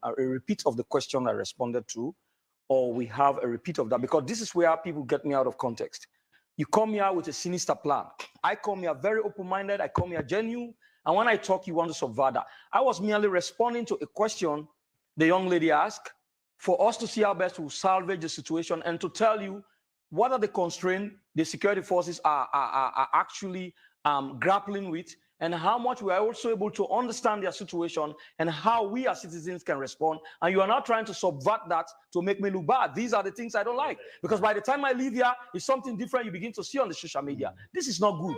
J: a repeat of the question I responded to, or we have a repeat of that, because this is where people get me out of context. You come here with a sinister plan. I come here very open-minded. I come here genuine. And when I talk, you want to subvert that. I was merely responding to a question the young lady asked for us to see how best to salvage the situation and to tell you what are the constraints the security forces are actually grappling with, and how much we are also able to understand their situation and how we as citizens can respond. And you are now trying to subvert that to make me look bad. These are the things I don't like. Because by the time I leave here, it's something different you begin to see on the social media. This is not good.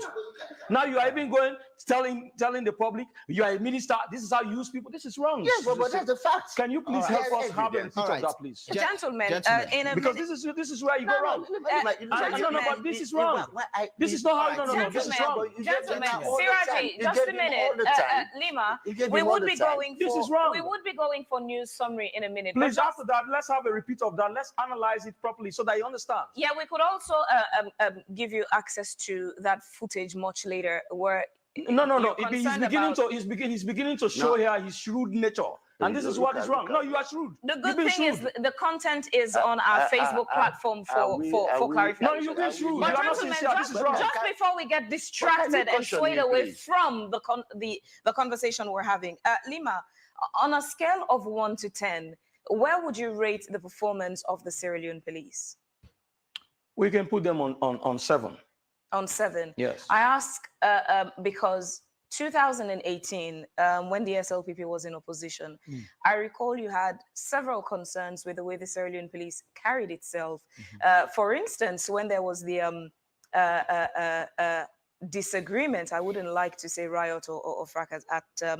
J: Now you are even going, telling the public, you are a minister, this is how you use people. This is wrong.
K: Yes, but that's the fact.
J: Can you please help us have a repeat of that, please?
B: Gentlemen,
J: because this is where you go wrong. No, but this is wrong. This is not how, no, this is wrong.
B: Gentlemen, Siraji, just a minute. Leema, we would be going for news summary in a minute.
J: Please, after that, let's have a repeat of that. Let's analyze it properly so that you understand.
B: Yeah, we could also give you access to that footage much later where
J: No. He's beginning to show here his shrewd nature. And this is what is wrong. No, you are shrewd.
B: The good thing is the content is on our Facebook platform for clarification.
J: No, you've been shrewd.
B: But gentlemen, just before we get distracted and swayed away from the conversation we're having, Leema, on a scale of 1 to 10, where would you rate the performance of the Sierra Leone police?
J: We can put them on 7.
B: On 7?
J: Yes.
B: I ask because 2018, when the SLPP was in opposition, I recall you had several concerns with the way the Sierra Leone police carried itself. For instance, when there was the disagreement, I wouldn't like to say riot or fracas, at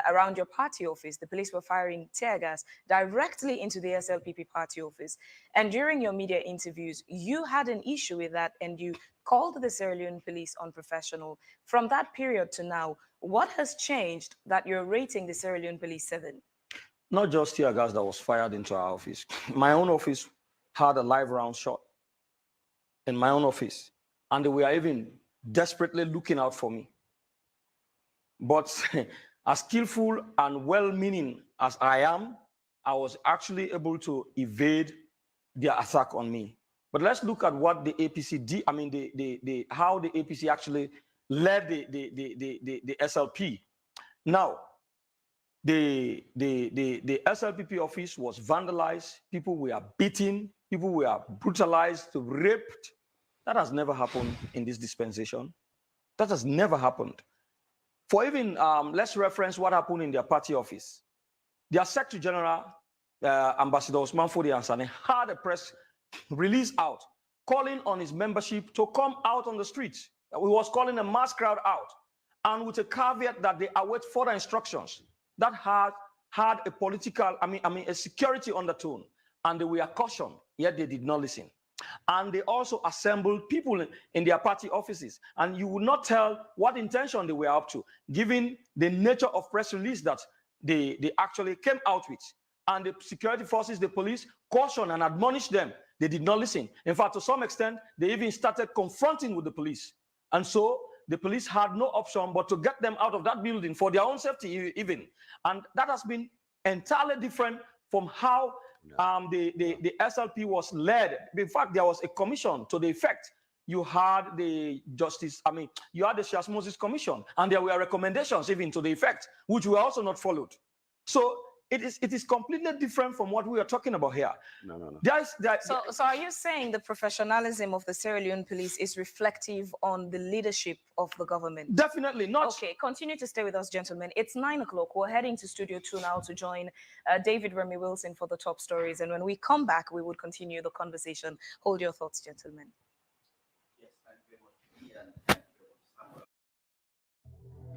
B: around your party office. The police were firing tear gas directly into the SLPP party office. And during your media interviews, you had an issue with that and you called the Sierra Leone police unprofessional. From that period to now, what has changed that you're rating the Sierra Leone police 7?
J: Not just tear gas that was fired into our office. My own office had a live round shot in my own office, and they were even desperately looking out for me. But as skillful and well-meaning as I am, I was actually able to evade their attack on me. But let's look at what the APC did. I mean, how the APC actually led the SLP. Now, the SLPP office was vandalized. People were beaten. People were brutalized, raped. That has never happened in this dispensation. That has never happened. For even, let's reference what happened in their party office. Their Secretary General, Ambassador Osman Fodi Ansani, had a press release out, calling on his membership to come out on the streets. He was calling a mass crowd out, and with a caveat that they await further instructions that had a political, a security undertone, and they were cautioned, yet they did not listen. And they also assembled people in their party offices, and you would not tell what intention they were up to, given the nature of press release that they actually came out with. And the security forces, the police, cautioned and admonished them. They did not listen. In fact, to some extent, they even started confronting with the police. And so the police had no option but to get them out of that building for their own safety even. And that has been entirely different from how the SLP was led. In fact, there was a commission to the effect. You had the you had the Shas Moses Commission, and there were recommendations even to the effect, which were also not followed. So it is completely different from what we are talking about here.
K: No.
B: So are you saying the professionalism of the Sierra Leone police is reflective on the leadership of the government?
J: Definitely not.
B: Okay, continue to stay with us, gentlemen. It's 9 o'clock. We're heading to Studio 2 now to join David Remy Wilson for the top stories. And when we come back, we would continue the conversation. Hold your thoughts, gentlemen.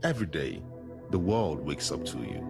C: Every day, the world wakes up to you.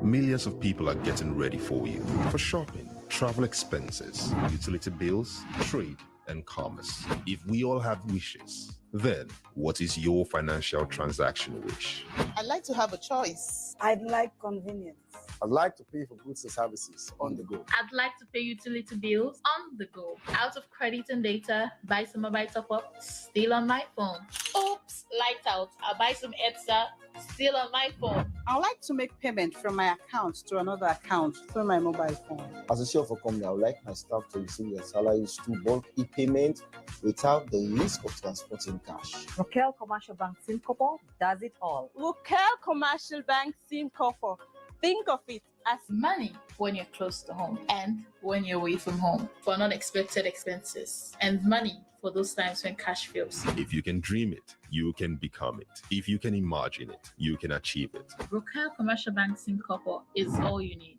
C: Millions of people are getting ready for you for shopping, travel expenses, utility bills, trade, and commerce. If we all have wishes, then what is your financial transaction wish?
D: I'd like to have a choice.
E: I'd like convenience.
F: I'd like to pay for goods and services on the go.
G: I'd like to pay utility bills on the go. Out of credit and data, buy some mobile top-up, still on my phone. Oops, lights out. I'll buy some ETSA, still on my phone.
D: I'd like to make payment from my account to another account through my mobile phone.
F: As a chef for company, I would like my staff to receive their salaries through bulk e-payment without the risk of transporting cash.
E: Raquel Commercial Bank Simcopo does it all.
D: Raquel Commercial Bank Simcopo. Think of it as
G: Money when you're close to home and when you're away from home for unexpected expenses, and money for those times when cash fails.
C: If you can dream it, you can become it. If you can imagine it, you can achieve it.
G: Rokel Commercial Bank Simcopo is all you need.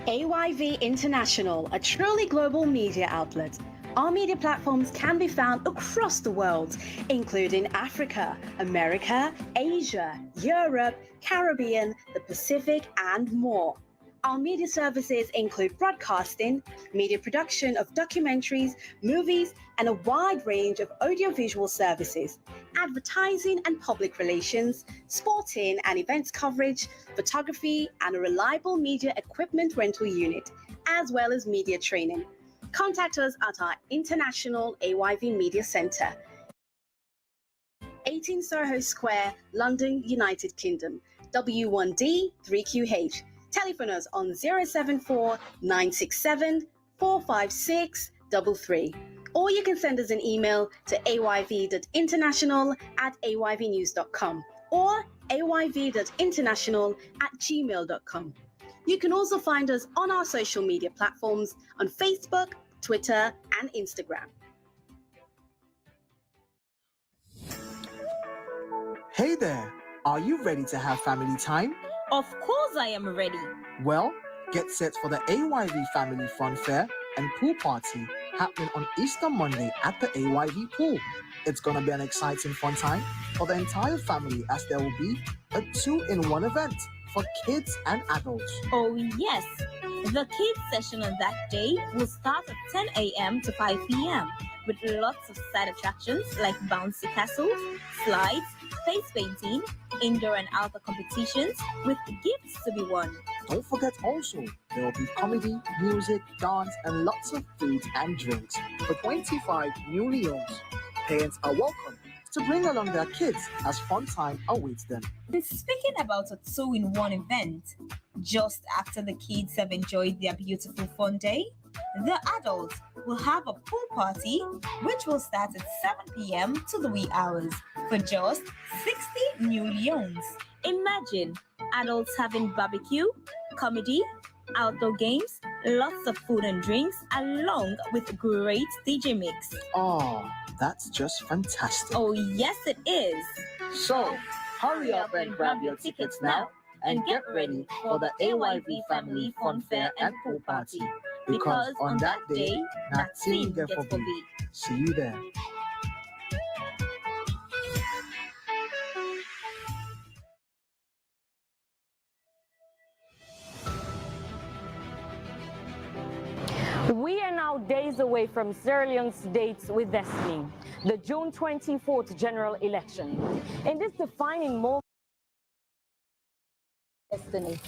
L: AYV International, a truly global media outlet. Our media platforms can be found across the world, including Africa, America, Asia, Europe, Caribbean, the Pacific, and more. Our media services include broadcasting, media production of documentaries, movies, and a wide range of audiovisual services, advertising and public relations, sporting and events coverage, photography, and a reliable media equipment rental unit, as well as media training. Contact us at our International AYV Media Centre, 18 Soho Square, London, United Kingdom, W1D 3QH. Telephone us on 074 967 45633. Or you can send us an email to ayv.international@ayvnews.com or ayv.international@gmail.com. You can also find us on our social media platforms on Facebook, Twitter, and Instagram.
H: Hey there, are you ready to have family time?
I: Of course I am ready.
H: Well, get set for the AYV Family Fun Fair and Pool Party happening on Easter Monday at the AYV Pool. It's going to be an exciting fun time for the entire family as there will be a 2-in-1 event for kids and adults.
I: Oh yes, the kids session on that day will start at 10 a.m. to 5 p.m. with lots of side attractions like bouncy castles, slides, face painting, indoor and outdoor competitions with gifts to be won.
H: Don't forget also, there will be comedy, music, dance, and lots of food and drinks for 25 new Leons. Parents are welcome to bring along their kids as fun time awaits them.
I: And speaking about a 2-in-1 event, just after the kids have enjoyed their beautiful fun day, the adults will have a pool party which will start at 7 p.m. to the wee hours for just 60 new Leons. Imagine adults having barbecue, comedy, outdoor games, lots of food and drinks, along with great DJ mix.
H: Oh, that's just fantastic.
I: Oh, yes, it is.
H: So, hurry up and grab your tickets now and get ready for the AYV Family Fun Fair and Pool Party. Because on that day, nothing gets for me. See you there.
M: We are now days away from Sierra Leone's dates with destiny, the June 24th general election. In this defining moment, destiny,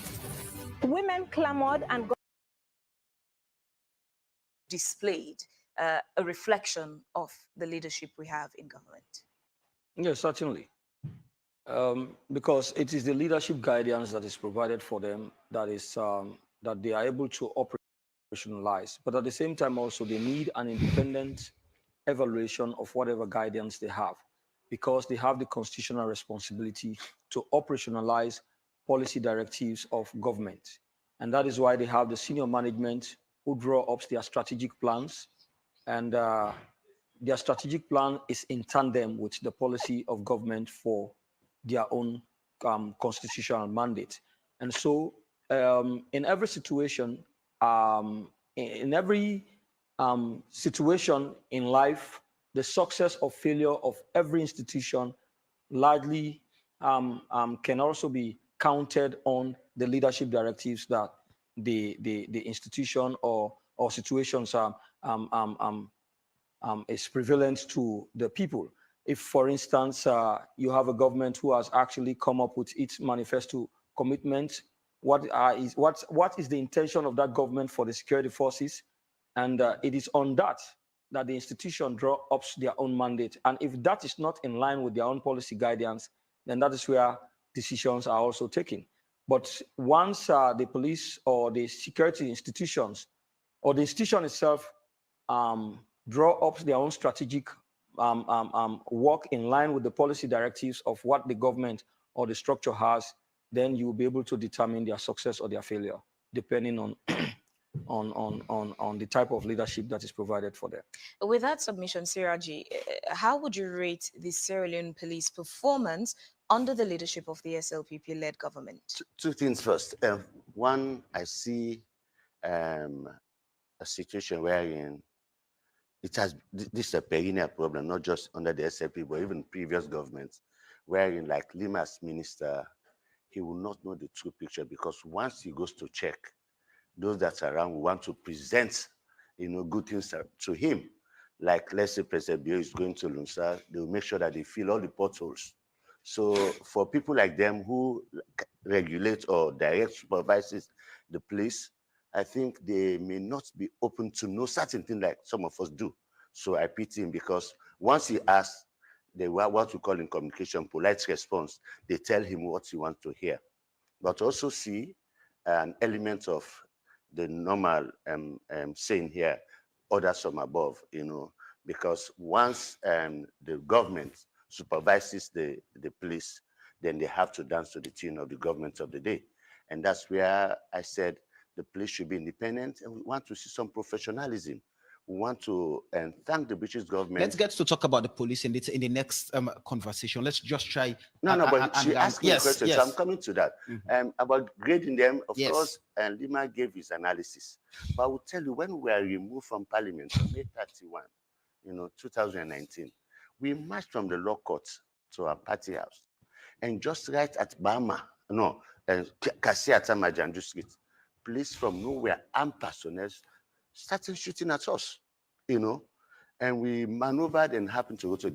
M: women clamored and
B: displayed a reflection of the leadership we have in government.
J: Yes, certainly. Because it is the leadership guidance that is provided for them that is that they are able to operationalize. But at the same time, also they need an independent evaluation of whatever guidance they have, because they have the constitutional responsibility to operationalize policy directives of government. And that is why they have the senior management who draw up their strategic plans, and their strategic plan is in tandem with the policy of government for their own constitutional mandate. And so in every situation, situation in life, the success or failure of every institution largely can also be counted on the leadership directives that the institution or situations is prevalent to the people. If, for instance, you have a government who has actually come up with its manifesto commitment, what is the intention of that government for the security forces? And it is on that the institution draw up their own mandate. And if that is not in line with their own policy guidance, then that is where decisions are also taken. But once the police or the security institutions or the institution itself draw up their own strategic work in line with the policy directives of what the government or the structure has, then you will be able to determine their success or their failure, depending on on the type of leadership that is provided for them.
B: With that submission, Siraji, how would you rate the Sierra Leone police performance under the leadership of the SLPP-led government?
K: Two things first. One, I see a situation wherein this is a perennial problem, not just under the SLP, but even previous governments, wherein like Leema's minister, he will not know the true picture because once he goes to check, those that are around will want to present, good things to him. Like let's say President Bio is going to Lunsa, they will make sure that they fill all the potholes. So for people like them who regulate or direct supervises the police, I think they may not be open to know certain things like some of us do. So I pity him because once he asks, they what we call in communication polite response. They tell him what he wants to hear, but also see an element of the normal saying here, orders from above, because once the government supervises the police, then they have to dance to the tune of the government of the day. And that's where I said the police should be independent, and we want to see some professionalism. We want to thank the British government.
A: Let's get to talk about the police in the next conversation. Let's just try.
K: No, but she asked me a question,
A: yes.
K: so I'm coming to that. About grading them, of
A: Yes.
K: course, and Leema gave his analysis. But I will tell you, when we were removed from Parliament on May 31, 2019, we marched from the law court to our party house. And just right at Kassiata Majandu Street, police from nowhere, armed personnel, started shooting at us, and we maneuvered and happened to go to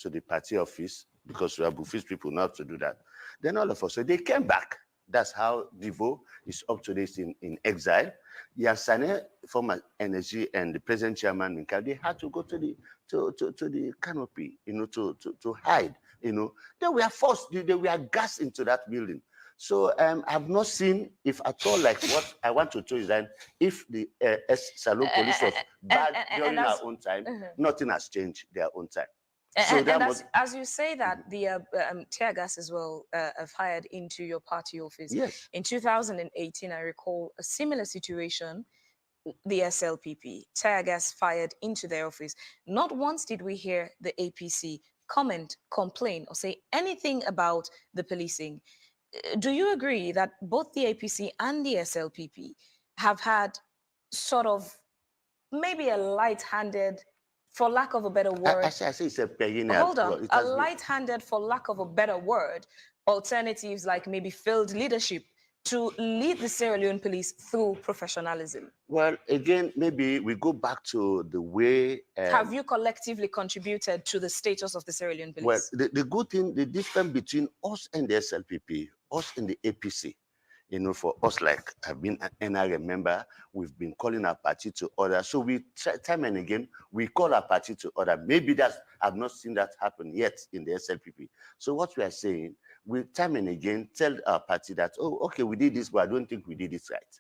K: the party office because we are Buffist people not to do that. Then all of us, so they came back. That's how Divo is up to this in exile. Yansane, former energy, and the present chairman, Minka, they had to go to the canopy, to hide, Then we are forced, they were gassed into that building. So I've not seen, if at all, like what I want to tell you is that if the Salon police was bad during our own time, nothing has changed their own time. So
B: as you say that, the tear gas as well fired into your party office.
K: Yes.
B: In 2018, I recall a similar situation. The SLPP, tear gas fired into their office. Not once did we hear the APC comment, complain, or say anything about the policing. Do you agree that both the APC and the SLPP have had sort of maybe a light-handed, for lack of a better word?
K: I say it's a perennial.
B: Hold on, a light-handed, for lack of a better word, alternatives like maybe failed leadership to lead the Sierra Leone police through professionalism?
K: Well, again, maybe we go back to the way...
B: have you collectively contributed to the status of the Sierra Leone police?
K: Well, the good thing, the difference between us and the SLPP, us and the APC, for us, like I've been an NRA member, we've been calling our party to order. So we time and again, we call our party to order. Maybe I've not seen that happen yet in the SLPP. So what we are saying, we time and again tell our party that, oh, okay, we did this, but I don't think we did it right.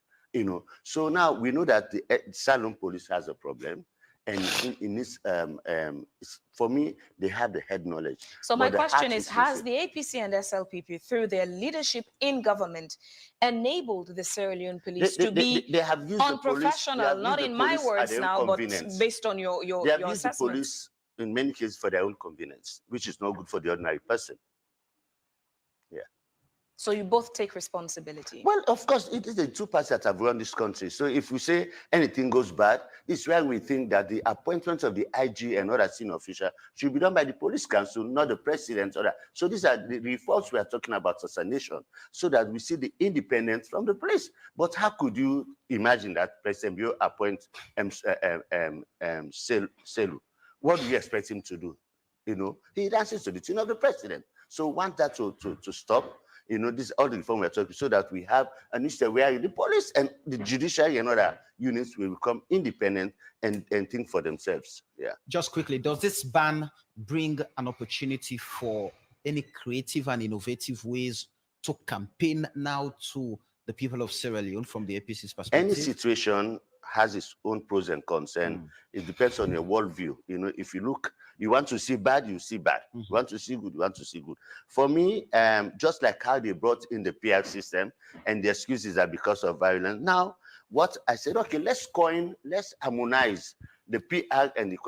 K: So now we know that the Salon police has a problem. And in this, for me, they have the head knowledge.
B: So my question is, has the APC and SLPP, through their leadership in government, enabled the Sierra Leone police to be unprofessional, not in my words now, but based on your
K: They have used
B: assessment?
K: the police, in many cases, for their own convenience, which is not good for the ordinary person. Yeah.
B: So you both take responsibility?
K: Well, of course, it is the two parties that have run this country. So if we say anything goes bad, it's where we think that the appointments of the IG and other senior officials should be done by the police council, not the president. So these are the reforms we are talking about as a nation, so that we see the independence from the police. But how could you imagine that President Bio appoints Selu? What do you expect him to do? He answers to the tune of the president. So want that to stop. This all the reform we're talking, so that we have an issue where the police and the judiciary and other units will become independent and think for themselves. Yeah.
A: Just quickly, does this ban bring an opportunity for any creative and innovative ways to campaign now to the people of Sierra Leone from the APC's perspective?
K: Any situation has its own pros and cons, and it depends on your worldview. If you look, you want to see bad, you see bad. You want to see good, you want to see good. For me, just like how they brought in the PR system, and the excuses are because of violence. Now, what I said, okay, let's harmonize the PR and the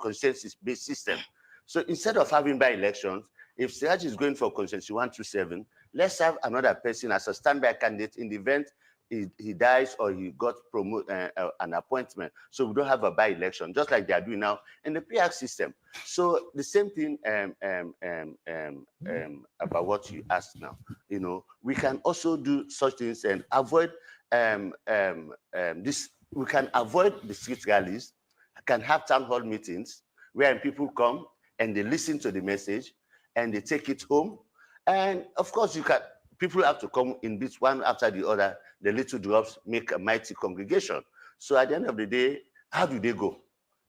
K: consensus-based system. So instead of having by-elections, if Siraj is going for consensus 127, let's have another person as a standby candidate in the event he dies or he got promoted an appointment. So we don't have a by-election, just like they are doing now in the PR system. So the same thing about what you asked now. You know, we can also do such things and avoid this. We can avoid the street rallies. Can have town hall meetings where people come and they listen to the message and they take it home. And of course, people have to come in bits one after the other. The little drops make a mighty congregation. So at the end of the day, how do they go?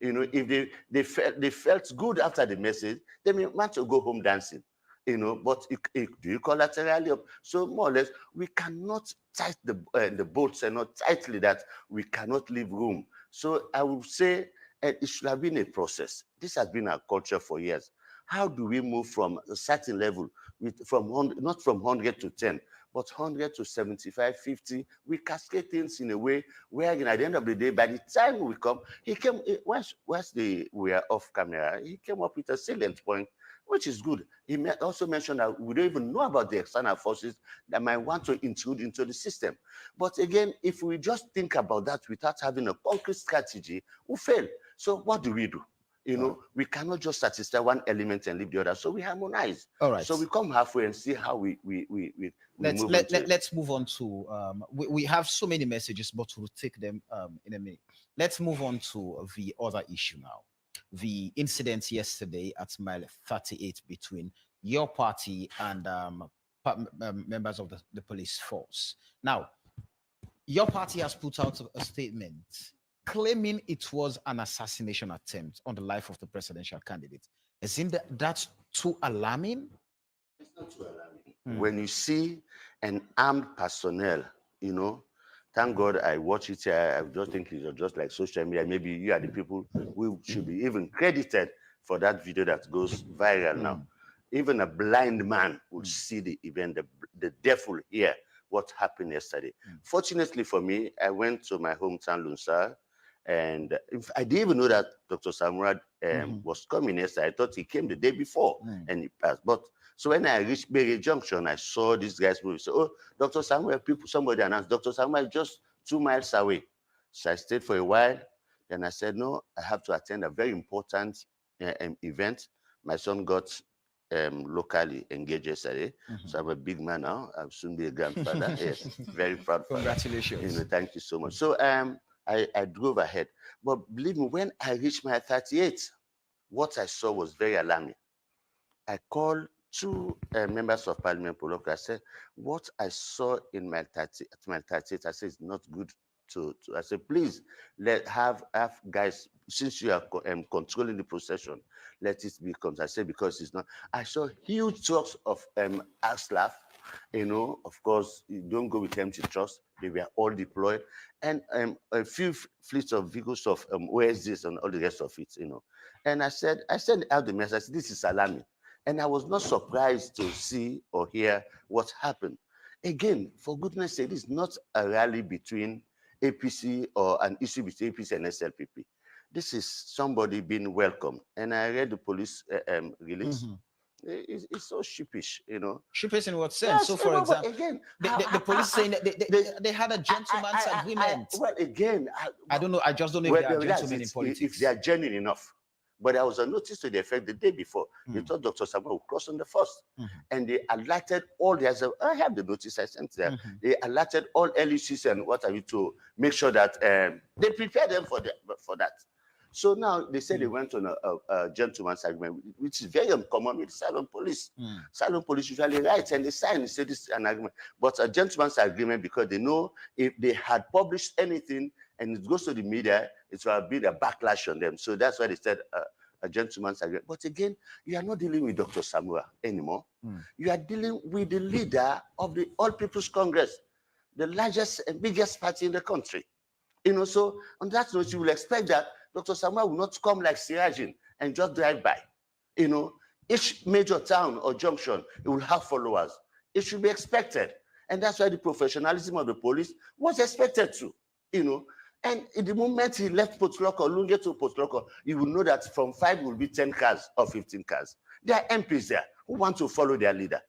K: You know, if they felt good after the message, they may want to go home dancing. You know, but do you collaterally up? So more or less, we cannot tight the bolts and not tightly that we cannot leave room. So I would say it should have been a process. This has been our culture for years. How do we move from a certain level, not from 100 to 10, but 100 to 75, 50? We cascade things in a way where, at the end of the day, by the time we come, once we are off camera, he came up with a salient point, which is good. He also mentioned that we don't even know about the external forces that might want to intrude into the system. But again, if we just think about that without having a concrete strategy, we fail. So what do we do? You know, we cannot just satisfy one element and leave the other. So we harmonize.
A: All right.
K: So we come halfway and see how we
A: let's move on to we have so many messages, but we'll take them in a minute. Let's move on to the other issue now. The incident yesterday at mile 38 between your party and members of the police force. Now, your party has put out a statement claiming it was an assassination attempt on the life of the presidential candidate. Isn't that too alarming?
K: It's not too alarming. When you see an armed personnel, you know, thank God I watch it here. I just think it's just like social media. Maybe you are the people who should be even credited for that video that goes viral now. Even a blind man would see the event, the deaf will hear what happened yesterday. Fortunately for me, I went to my hometown, Lunsar, and I didn't even know that Dr. Samuel was coming yesterday. I thought he came the day before and he passed. But so when I reached Berry Junction, I saw these guys moving. So, oh, Dr. Samuel, somebody announced, Dr. Samuel is just 2 miles away. So I stayed for a while. Then I said, no, I have to attend a very important event. My son got locally engaged yesterday. So I'm a big man now. I'll soon be a grandfather. Yes, very proud.
A: Congratulations.
K: You know, thank you so much. So I drove ahead. But believe me, when I reached my 38, what I saw was very alarming. I called 2 members of parliament, I said, what I saw in my 38, I said, it's not good I said, please, have guys, since you are controlling the procession, let it be, I said, because it's not. I saw huge trucks of ASLAF, you know, of course, you don't go with empty trucks. They were all deployed, and a few fleets of vehicles of OSDs and all the rest of it, you know. And I sent out the message, this is alarming. And I was not surprised to see or hear what happened. Again, for goodness sake, this is not a rally between APC or an issue between APC and SLPP. This is somebody being welcomed. And I read the police release. It's so sheepish, you know.
A: Sheepish in what sense?
K: Yes,
A: so, for example,
K: again,
A: the police saying that they had a gentleman's agreement.
K: Well, again,
A: I don't know. I just don't know if they are gentlemen in politics.
K: If they are genuine enough. But there was a notice to the effect the day before. They thought Dr. Samuel would cross on the 1st. And they alerted all I have the notice I sent there. They alerted all LECs and what have you to make sure that they prepared them for that. So now they say they went on a gentleman's agreement, which is very uncommon with silent police. Silent police usually write and they sign and say this is an agreement. But a gentleman's agreement, because they know if they had published anything and it goes to the media, it will have been a backlash on them. So that's why they said a gentleman's agreement. But again, you are not dealing with Dr. Samuel anymore. You are dealing with the leader of the All People's Congress, the largest and biggest party in the country. You know, so on that note, you will expect that Dr. Samuel will not come like Sirajin and just drive by. You know, each major town or junction, it will have followers. It should be expected. And that's why the professionalism of the police was expected to, you know. And in the moment he left Potloko, Lunge to Potloko, you will know that from 5 will be 10 cars or 15 cars. There are MPs there who want to follow their leader.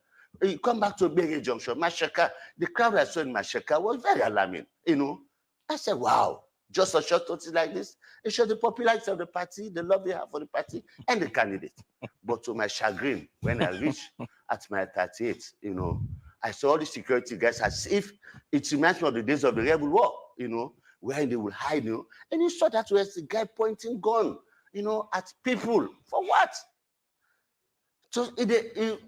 K: You come back to Bege Junction, Mashaka, the crowd I saw in Mashaka was very alarming, you know. I said, wow, just a short notice like this, it shows the popularity of the party, the love they have for the party, and the candidate. But to my chagrin, when I reached at my 38, you know, I saw all the security guys as if it reminds me of the days of the Rebel War, you know, where they will hide, you know. And you saw that was the guy pointing gun, you know, at people. For what? So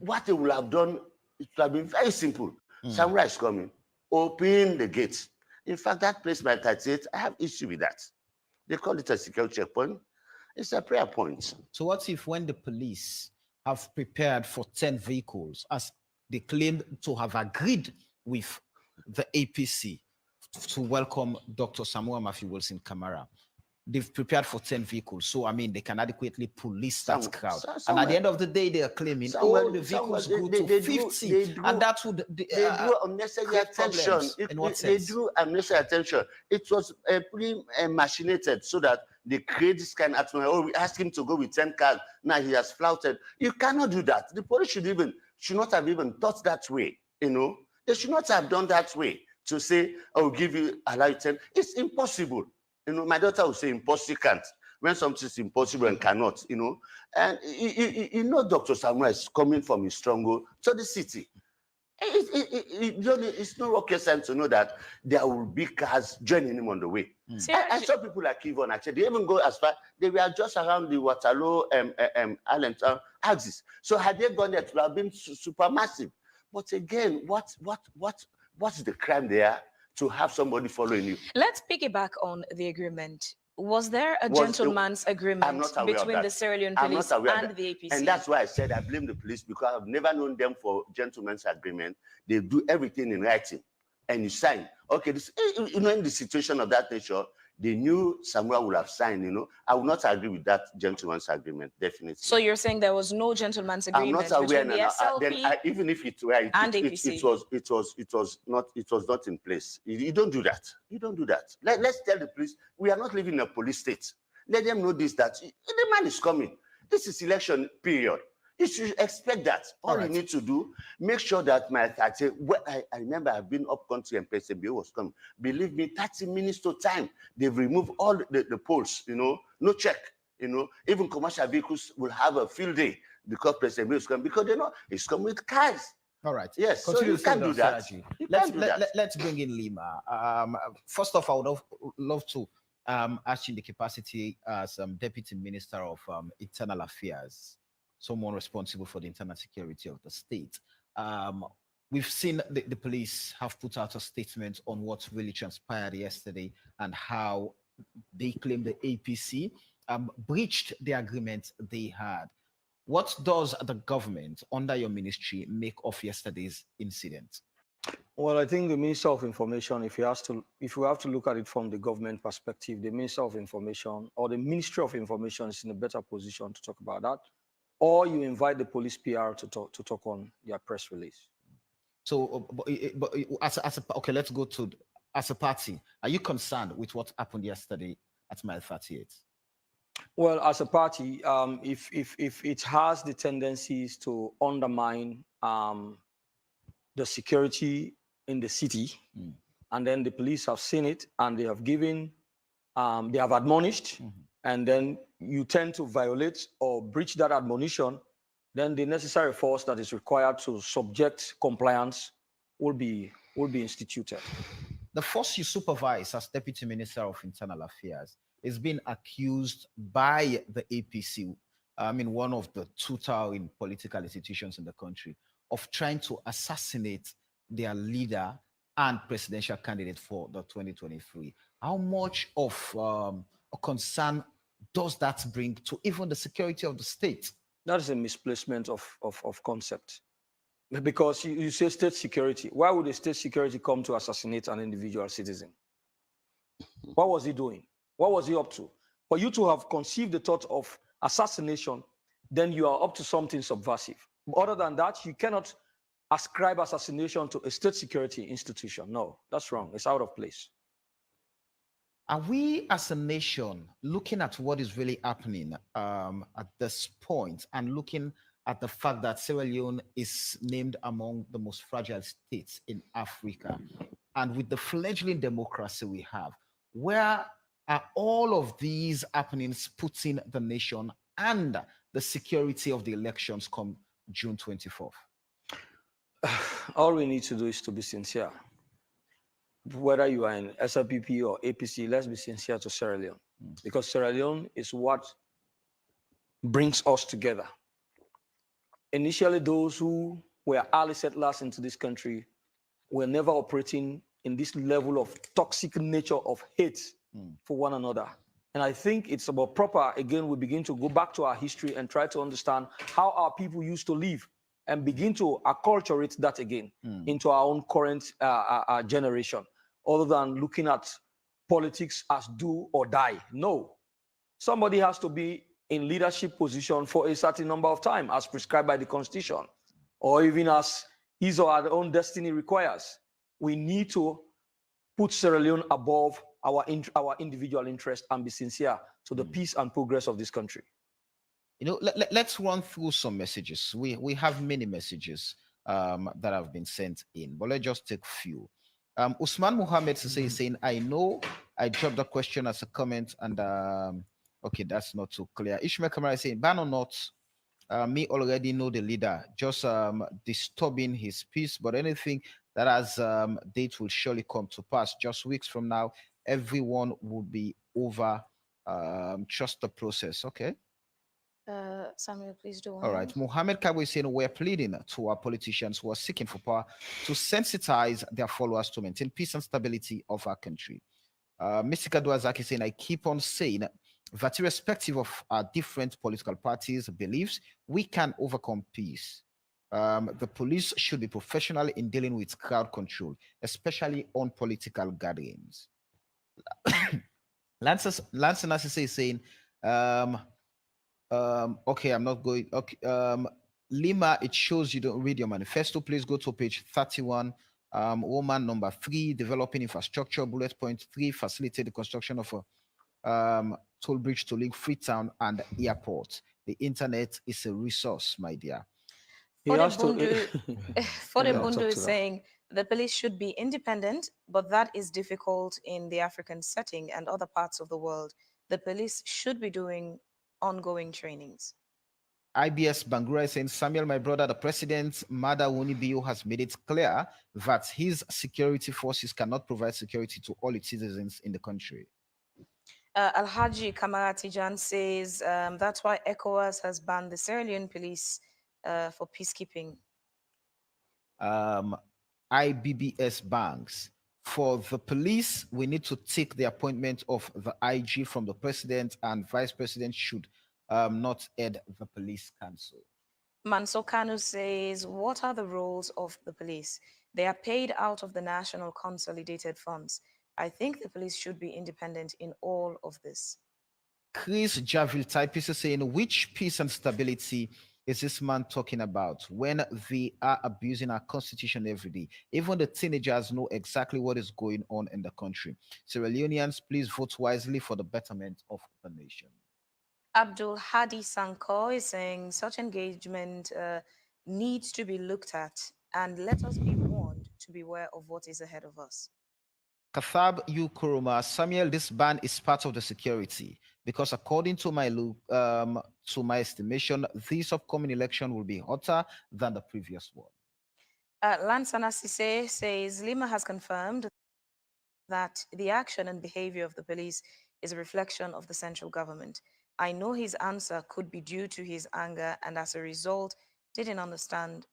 K: what they would have done, it would have been very simple. Samurai is coming, open the gates. In fact, that place by 38, I have issue with that. They call it a security checkpoint. It's a prayer point.
A: So what if when the police have prepared for 10 vehicles, as they claimed to have agreed with the APC to welcome Dr. Samuel Matthew Wilson Kamara, they've prepared for 10 vehicles. So, I mean, they can adequately police that crowd. And at the end of the day, they are claiming, the vehicles go to 50. And that would...
K: They drew unnecessary attention.
A: In what
K: They
A: sense?
K: drew unnecessary attention. It was pretty machinated so that they create this kind of atmosphere. Oh, we asked him to go with 10 cars. Now he has flouted. You cannot do that. The police should not have even thought that way, you know. They should not have done that way to say, I'll give you, allow you 10. It's impossible. You know, my daughter will say impossible can't. When something is impossible and cannot, you know. And you know Dr. Samuel is coming from his stronghold to the city. It's no rocket science to know that there will be cars joining him on the way. I saw people like Yvonne, actually, they even go as far, they were just around the Waterloo, Allentown axis. So had they gone there, it would have been super massive. But again, what's the crime there to have somebody following you?
B: Let's piggyback on the agreement. Was there a gentleman's agreement between the Sierra Leone police and the APC?
K: And that's why I said I blame the police, because I've never known them for gentleman's agreement. They do everything in writing and you sign. Okay, this, you know, in the situation of that nature, they knew Samuel would have signed, you know. I would not agree with that gentleman's agreement, definitely.
B: So you're saying there was no gentleman's agreement between the SLP
K: even if it were, it was not in place. You don't do that. You don't do that. Let's tell the police we are not living in a police state. Let them know this, that the man is coming. This is election period. You should expect that. All you need to do, make sure that my 30, I remember I've been up country and PSB was coming. Believe me, 30 minutes to time. They've removed all the polls, you know, no check, you know. Even commercial vehicles will have a field day because PSB is coming, because they know it's coming with cars.
A: All right.
K: Yes, so you can do that.
A: Let's bring in Leema. First off, I would love to ask you in the capacity as Deputy Minister of Internal Affairs, someone responsible for the internal security of the state. We've seen the police have put out a statement on what really transpired yesterday and how they claim the APC breached the agreement they had. What does the government under your ministry make of yesterday's incident?
J: Well, I think the Minister of Information, if we have to look at it from the government perspective, the Minister of Information or the Ministry of Information is in a better position to talk about that. Or you invite the police PR to talk on their press release.
A: So, okay, let's go to, as a party, are you concerned with what happened yesterday at Mile 38?
J: Well, as a party, if it has the tendencies to undermine the security in the city, and then the police have seen it and they have given, they have admonished, and then you tend to violate or breach that admonition, then the necessary force that is required to subject compliance will be instituted.
A: The force you supervise as Deputy Minister of Internal Affairs is being accused by the APC, I mean, one of the two towering political institutions in the country, of trying to assassinate their leader and presidential candidate for the 2023. How much of a concern does that bring to even the security of the state?
J: That is a misplacement of concept. Because you say state security. Why would a state security come to assassinate an individual citizen? What was he doing? What was he up to? For you to have conceived the thought of assassination, then you are up to something subversive. Other than that, you cannot ascribe assassination to a state security institution. No, that's wrong. It's out of place.
A: Are we as a nation looking at what is really happening at this point and looking at the fact that Sierra Leone is named among the most fragile states in Africa. And with the fledgling democracy we have, where are all of these happenings putting the nation and the security of the elections come June 24th?
J: All we need to do is to be sincere. Whether you are in SLPP or APC, let's be sincere to Sierra Leone. Because Sierra Leone is what brings us together. Initially, those who were early settlers into this country were never operating in this level of toxic nature of hate for one another. And I think it's about proper, again, we begin to go back to our history and try to understand how our people used to live and begin to acculturate that again into our own current generation, other than looking at politics as do or die. No. Somebody has to be in leadership position for a certain number of time as prescribed by the Constitution, or even as his or her own destiny requires. We need to put Sierra Leone above our individual interest and be sincere to the peace and progress of this country.
A: You know, let's run through some messages. We have many messages that have been sent in, but let's just take few. Usman Muhammad is saying, I know I dropped the question as a comment, and okay, that's not too clear. Ishmael Kamara is saying, ban or not, me already know the leader, just disturbing his peace, but anything that has date will surely come to pass. Just weeks from now, everyone will be over. Trust the process. Okay.
B: Samuel, please do.
A: All right. Mohammed Kabwe is saying we're pleading to our politicians who are seeking for power to sensitize their followers to maintain peace and stability of our country. Mr. Duazaki saying, I keep on saying that irrespective of our different political parties' beliefs, we can overcome peace. The police should be professional in dealing with crowd control, especially on political gatherings. Lance Nasise is saying, okay, I'm not going. Okay, Leema, it shows you don't read your manifesto. Please go to page 31. Woman number 3, developing infrastructure. Bullet point 3, facilitate the construction of a toll bridge to link Freetown and airport. The internet is a resource, my dear.
B: Fodebundu is saying the police should be independent, but that is difficult in the African setting and other parts of the world. The police should be doing ongoing trainings.
A: IBS Bangura is saying, Samuel, my brother, the president, Mada Wunibiu, has made it clear that his security forces cannot provide security to all its citizens in the country.
B: Alhaji Kamara Tijan says that's why ECOWAS has banned the Sierra Leone police for peacekeeping.
A: IBBS Banks. For the police, we need to take the appointment of the IG from the president, and vice president should not head the police council.
B: Manso Kanu says, what are the roles of the police? They are paid out of the national consolidated funds. I think the police should be independent in all of this.
A: Chris Javil Typis is saying, which peace and stability is this man talking about when they are abusing our constitution every day? Even the teenagers know exactly what is going on in the country. Sierra Leoneans, please vote wisely for the betterment of the nation.
B: Abdul Hadi Sanko is saying such engagement needs to be looked at, and let us be warned to beware of what is ahead of us.
A: Kathab Ukuruma, Samuel, this ban is part of the security because according to my estimation, this upcoming election will be hotter than the previous one.
B: Lansana Sise says Leema has confirmed that the action and behavior of the police is a reflection of the central government. I know his answer could be due to his anger, and as a result, didn't understand.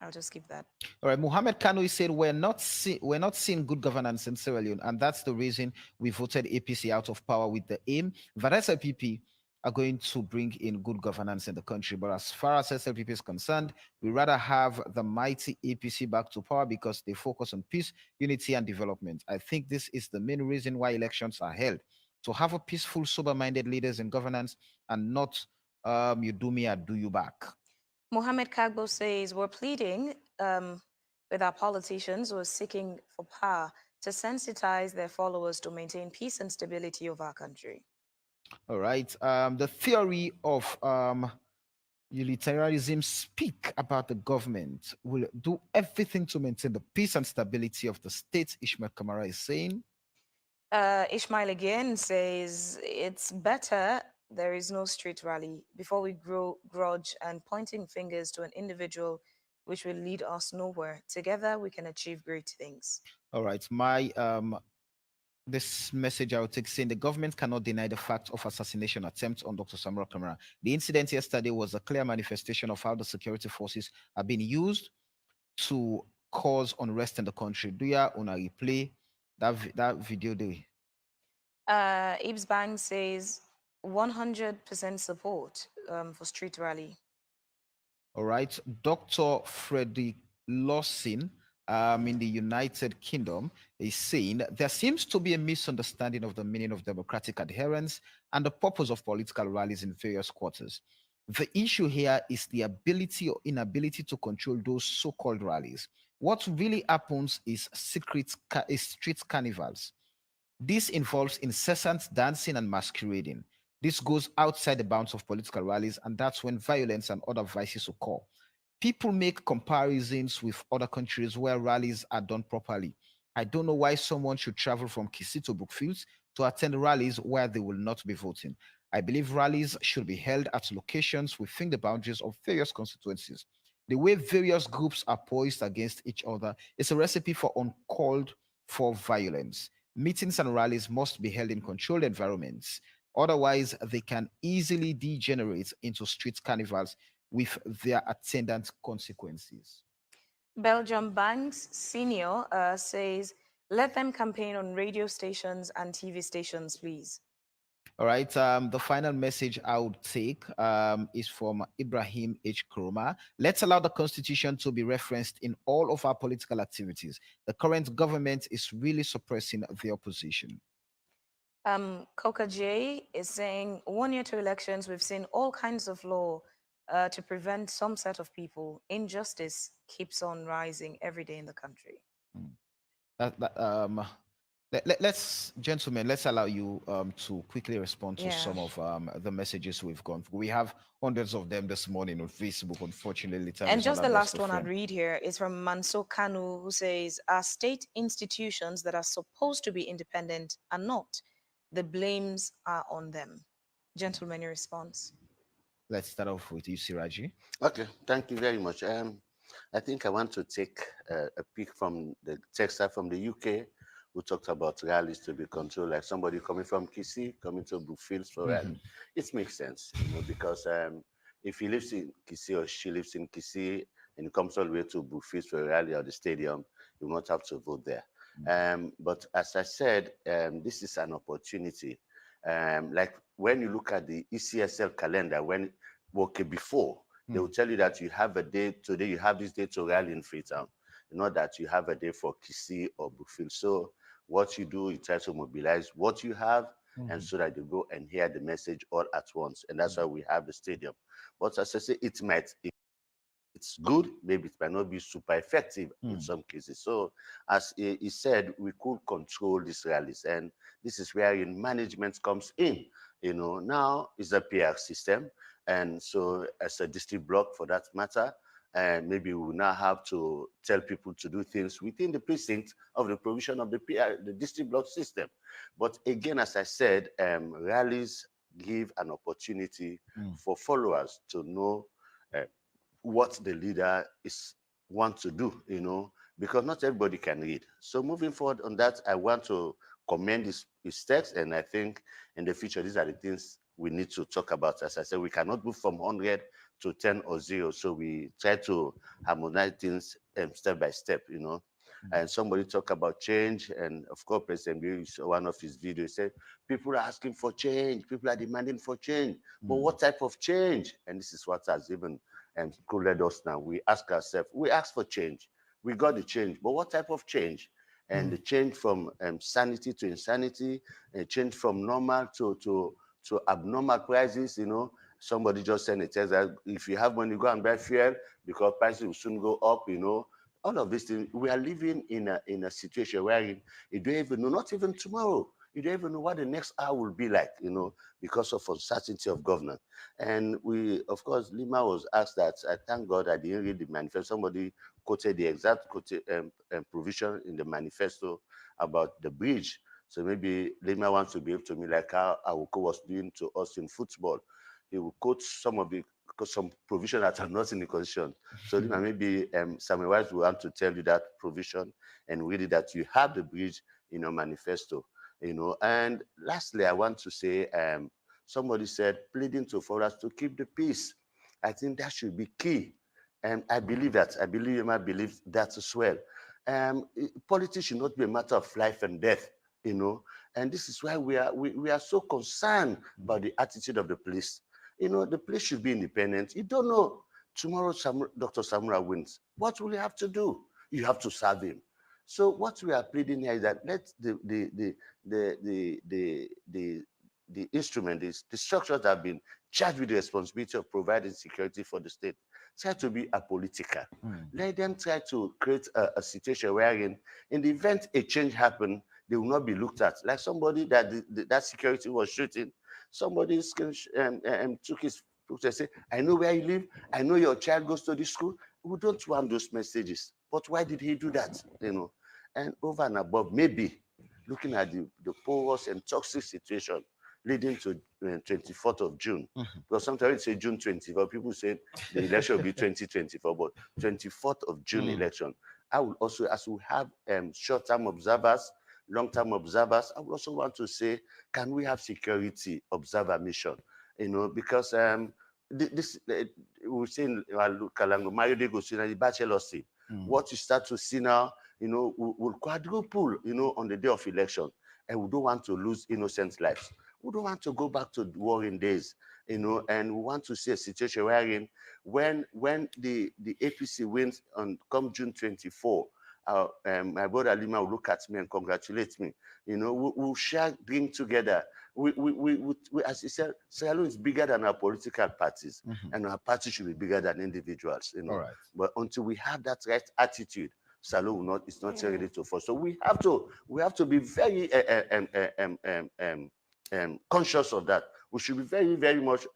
B: I'll just skip that.
A: All right, Mohammed Kanu said we're not seeing good governance in Sierra Leone, and that's the reason we voted APC out of power with the aim that SLPP are going to bring in good governance in the country. But as far as SLPP is concerned, we rather have the mighty APC back to power because they focus on peace, unity, and development. I think this is the main reason why elections are held, to have a peaceful, sober-minded leaders in governance and not you do me, I do you back.
B: Mohammed Kagbo says we're pleading with our politicians who are seeking for power to sensitize their followers to maintain peace and stability of our country.
A: All right. The theory of Utilitarianism speak about the government will do everything to maintain the peace and stability of the state, Ishmael Kamara is saying.
B: Ishmael again says it's better there is no street rally before we grow grudge and pointing fingers to an individual, which will lead us nowhere. Together, we can achieve great things.
A: All right, this message I will take saying the government cannot deny the fact of assassination attempt on Dr. Samuel Kamara. The incident yesterday was a clear manifestation of how the security forces are being used to cause unrest in the country. Do you want to replay that video there?
B: Ibs Bang says 100% support for street rally.
A: All right. Dr. Frederick Lawson in the United Kingdom is saying there seems to be a misunderstanding of the meaning of democratic adherence and the purpose of political rallies in various quarters. The issue here is the ability or inability to control those so-called rallies. What really happens is street carnivals. This involves incessant dancing and masquerading. This goes outside the bounds of political rallies, and that's when violence and other vices occur. People make comparisons with other countries where rallies are done properly. I don't know why someone should travel from Kisi to Brookfields to attend rallies where they will not be voting. I believe rallies should be held at locations within the boundaries of various constituencies. The way various groups are poised against each other is a recipe for uncalled for violence. Meetings and rallies must be held in controlled environments. Otherwise, they can easily degenerate into street carnivals with their attendant consequences.
B: Belgium Banks Senior says, let them campaign on radio stations and TV stations, please.
A: All right. The final message I would take is from Ibrahim H. Kroma. Let's allow the Constitution to be referenced in all of our political activities. The current government is really suppressing the opposition.
B: Coca J is saying, 1 year to elections, we've seen all kinds of law to prevent some set of people. Injustice keeps on rising every day in the country.
A: Let's, gentlemen, let's allow you to quickly respond to some of the messages we've gone through. We have hundreds of them this morning on Facebook, unfortunately.
B: And just the last one I'd read here is from Manso Kanu, who says, our state institutions that are supposed to be independent are not. The blames are on them. Gentlemen, your response.
A: Let's start off with you, Siraji.
K: Okay, thank you very much. I think I want to take a pick from the texter from the UK who talked about rallies to be controlled, like somebody coming from Kisi, coming to Brookfields for rally. It makes sense, because if he lives in Kisi or she lives in Kisi and comes all the way to Brookfields for a rally or the stadium, you will not have to vote there. But as I said, this is an opportunity. Like when you look at the ECSL calendar, before, they will tell you that you have a day today, you have this day to rally in Freetown, not that you have a day for Kisi or Brookfield. So what you do, you try to mobilize what you have, and so that you go and hear the message all at once. And that's why we have the stadium. But as I say, it's good, maybe it might not be super effective in some cases. So as he said, we could control these rallies, and this is where management comes in. Now is a PR system, and so as a district block for that matter, and maybe we will now have to tell people to do things within the precinct of the provision of the PR, the district block system. But again, as I said, rallies give an opportunity for followers to know what the leader wants to do, because not everybody can read. So moving forward on that, I want to commend his text, and I think in the future, these are the things we need to talk about. As I said, we cannot move from 100 to 10 or 0. So we try to harmonize things step by step, And somebody talk about change, and of course, President Bill, one of his videos said, people are asking for change, people are demanding for change, but what type of change? And this is what has even cooled us now. We ask ourselves, we ask for change, we got the change, but what type of change? And the change from sanity to insanity, a change from normal to abnormal prices, Somebody just sent a text that if you have money, go and buy fuel because prices will soon go up, All of these things, we are living in a situation where you don't even know, not even tomorrow, You don't even know what the next hour will be like, because of uncertainty of government. And we, of course, Leema was asked that. I thank God I didn't read the manifesto. Somebody quoted the exact provision in the manifesto about the bridge. So maybe Leema wants to be able to me like how Awoko was doing to us in football. He will quote some provision that are not in the constitution. So maybe Samuel Wise will want to tell you that provision and read it, that you have the bridge in your manifesto. And lastly, I want to say, somebody said pleading for us to keep the peace. I think that should be key. And I believe that. I believe you might believe that as well. Politics should not be a matter of life and death, and this is why we are so concerned about the attitude of the police. The police should be independent. You don't know tomorrow Dr. Samura wins. What will you have to do? You have to serve him. So what we are pleading here is that let the instrument, the structures that have been charged with the responsibility of providing security for the state, try to be apolitical. Let them try to create a situation wherein, in the event a change happens, they will not be looked at. Like somebody that security was shooting, somebody took his book and said, I know where you live, I know your child goes to this school. We don't want those messages. But why did he do that? And over and above, maybe looking at the porous and toxic situation leading to 24th of June. Because sometimes we say June 24, people say the election will be 2024, but 24th of June election. I would also, as we have short-term observers, long-term observers, I would also want to say, can we have security observer mission? Because this we say in Kalango, Mario de Gosina, the bachelor see. What you start to see now, will quadruple, on the day of election. And we don't want to lose innocent lives. We don't want to go back to warring days, and we want to see a situation wherein when the APC wins come June 24, my brother Leema will look at me and congratulate me. We'll share, drink together. We as you said, Sierra Leone is bigger than our political parties, and our party should be bigger than individuals.
A: All right.
K: But until we have that right attitude, Salo will not, it's not ready to fall. So we have to be very conscious of that. We should be very, very much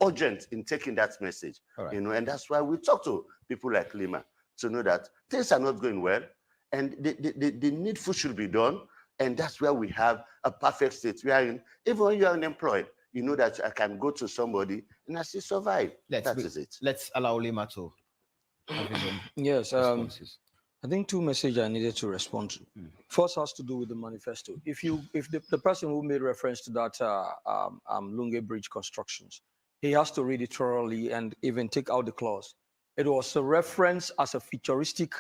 K: urgent in taking that message.
A: Right.
K: And that's why we talk to people like Leema to know that things are not going well, and the needful should be done. And that's where we have a perfect state. We are in, even when you are unemployed, you know that I can go to somebody and I still survive. That is it.
A: Let's allow Leema to have his own
J: Yes,
A: responses.
J: I think two messages I needed to respond to. First has to do with the manifesto. If the person who made reference to that Lunge Bridge constructions, he has to read it thoroughly and even take out the clause. It was a reference as a futuristic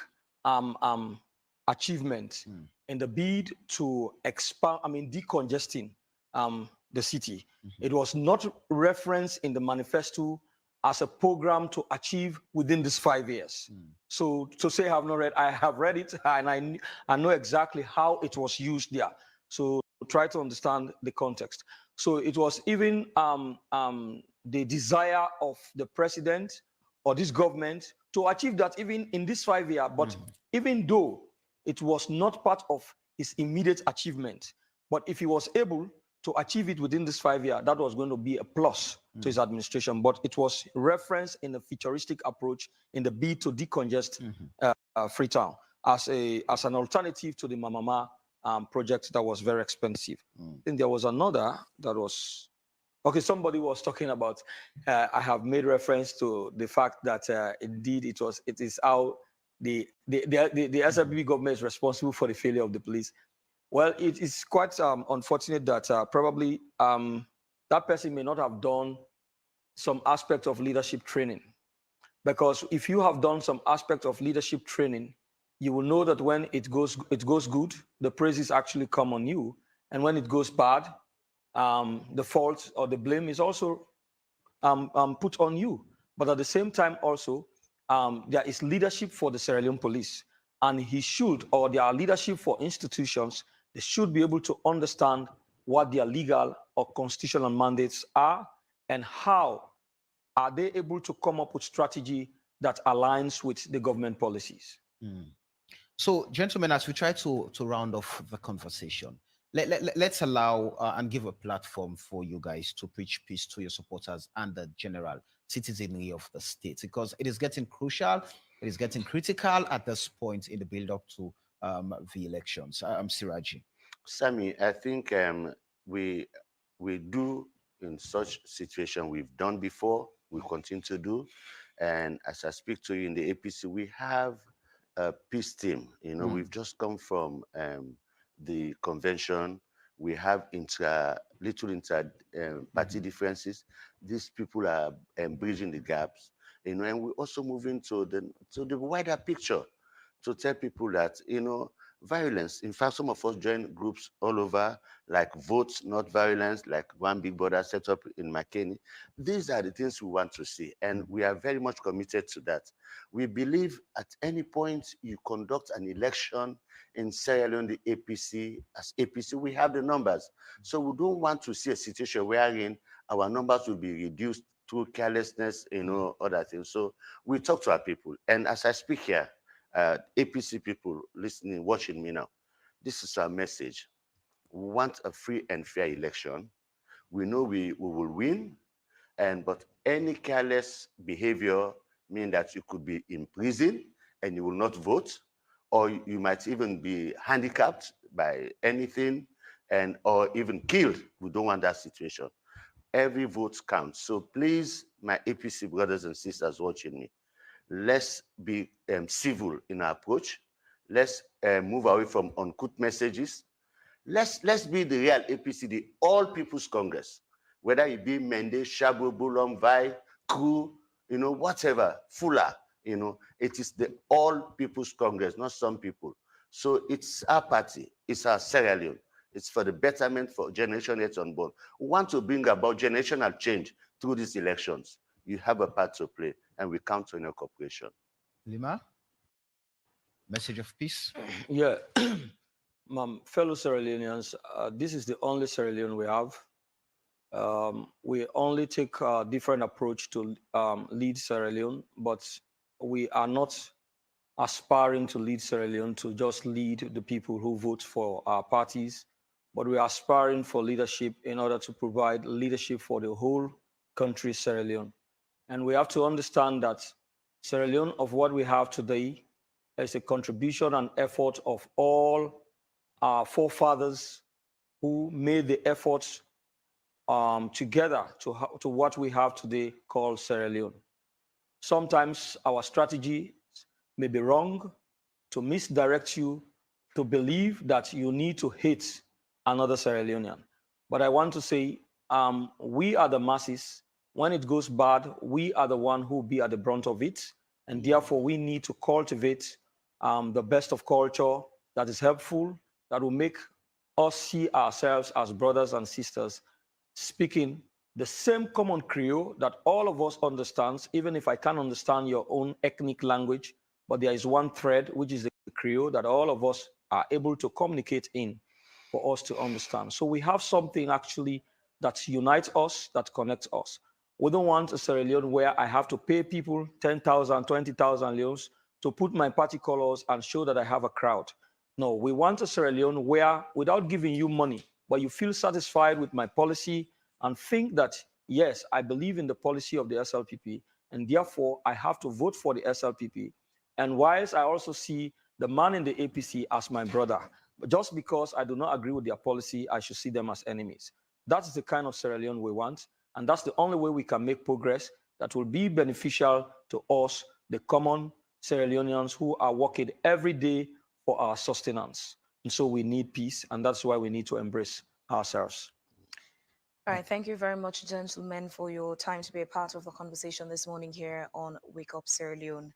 J: achievement in the bid to expand, decongesting the city. It was not referenced in the manifesto as a program to achieve within these 5 years. So to say I have not read, I have read it, and I know exactly how it was used there. So try to understand the context. So it was even the desire of the president or this government to achieve that even in this 5 years, but even though it was not part of his immediate achievement, but if he was able to achieve it within this 5 years, that was going to be a plus to his administration. But it was referenced in a futuristic approach in the bid to decongest Freetown as an alternative to the Mamama project that was very expensive. Then there was another that was, okay, somebody was talking about, I have made reference to the fact that indeed it is how the SLB government is responsible for the failure of the police. Well, it is quite unfortunate that probably that person may not have done some aspect of leadership training. Because if you have done some aspect of leadership training, you will know that when it goes good, the praises actually come on you. And when it goes bad, the fault or the blame is also put on you. But at the same time also, there is leadership for the Sierra Leone police. And he should, or there are leadership for institutions, they should be able to understand what their legal or constitutional mandates are and how are they able to come up with strategy that aligns with the government policies.
A: So, gentlemen, as we try to round off the conversation, Let's allow and give a platform for you guys to preach peace to your supporters and the general citizenry of the state, because it is getting crucial, it is getting critical at this point in the build up to the elections. I'm Siraji.
K: Sammy, I think we we do in such situation we've done before, we continue to do. And as I speak to you in the APC, we have a peace team. You know, we've just come from the convention. We have little inter party differences. These people are bridging the gaps. You know, and we're also moving to the wider picture to tell people that, you know, violence. In fact, some of us join groups all over, like Vote Not Violence, like One Big Brother set up in McKinney. These are the things we want to see, and we are very much committed to that. We believe at any point you conduct an election in Sierra Leone, the APC, as APC, we have the numbers. So we don't want to see a situation wherein our numbers will be reduced through carelessness, you know, other things. So we talk to our people. And as I speak here, APC people listening, watching me now, this is our message. We want a free and fair election. We know we will win, but any careless behavior means that you could be in prison and you will not vote, or you might even be handicapped by anything, or even killed. We don't want that situation. Every vote counts. So please, my APC brothers and sisters watching me, let's be civil in our approach. Let's move away from uncouth messages. Let's be the real APC, the All People's Congress. Whether it be Mende, Shabu, Bulom, Vai, Kru, you know, whatever, Fula, you know, it is the All People's Congress, not some people. So it's our party, it's our Sierra Leone. It's for the betterment for generation yet unborn. We want to bring about generational change through these elections. You have a part to play, and we count on your cooperation.
A: Leema, message of peace.
J: Yeah, fellow Sierra Leoneans, this is the only Sierra Leone we have. We only take a different approach to lead Sierra Leone, but we are not aspiring to lead Sierra Leone to just lead the people who vote for our parties, but we are aspiring for leadership in order to provide leadership for the whole country, Sierra Leone. And we have to understand that Sierra Leone, of what we have today, is a contribution and effort of all our forefathers who made the efforts together to what we have today called Sierra Leone. Sometimes our strategy may be wrong, to misdirect you to believe that you need to hate another Sierra Leonean. But I want to say, we are the masses. When it goes bad, we are the one who will be at the brunt of it. And therefore, we need to cultivate the best of culture that is helpful, that will make us see ourselves as brothers and sisters, speaking the same common Creole that all of us understands, even if I can't understand your own ethnic language, but there is one thread, which is the Creole, that all of us are able to communicate in for us to understand. So we have something actually that unites us, that connects us. We don't want a Sierra Leone where I have to pay people 10,000, 20,000 leones to put my party colors and show that I have a crowd. No, we want a Sierra Leone where, without giving you money, but you feel satisfied with my policy and think that, yes, I believe in the policy of the SLPP, and therefore I have to vote for the SLPP. And whilst I also see the man in the APC as my brother, but just because I do not agree with their policy, I should see them as enemies. That's the kind of Sierra Leone we want, and that's the only way we can make progress that will be beneficial to us, the common Sierra Leoneans who are working every day for our sustenance. And so we need peace, and that's why we need to embrace ourselves.
B: All right, thank you very much, gentlemen, for your time to be a part of the conversation this morning here on Wake Up Sierra Leone.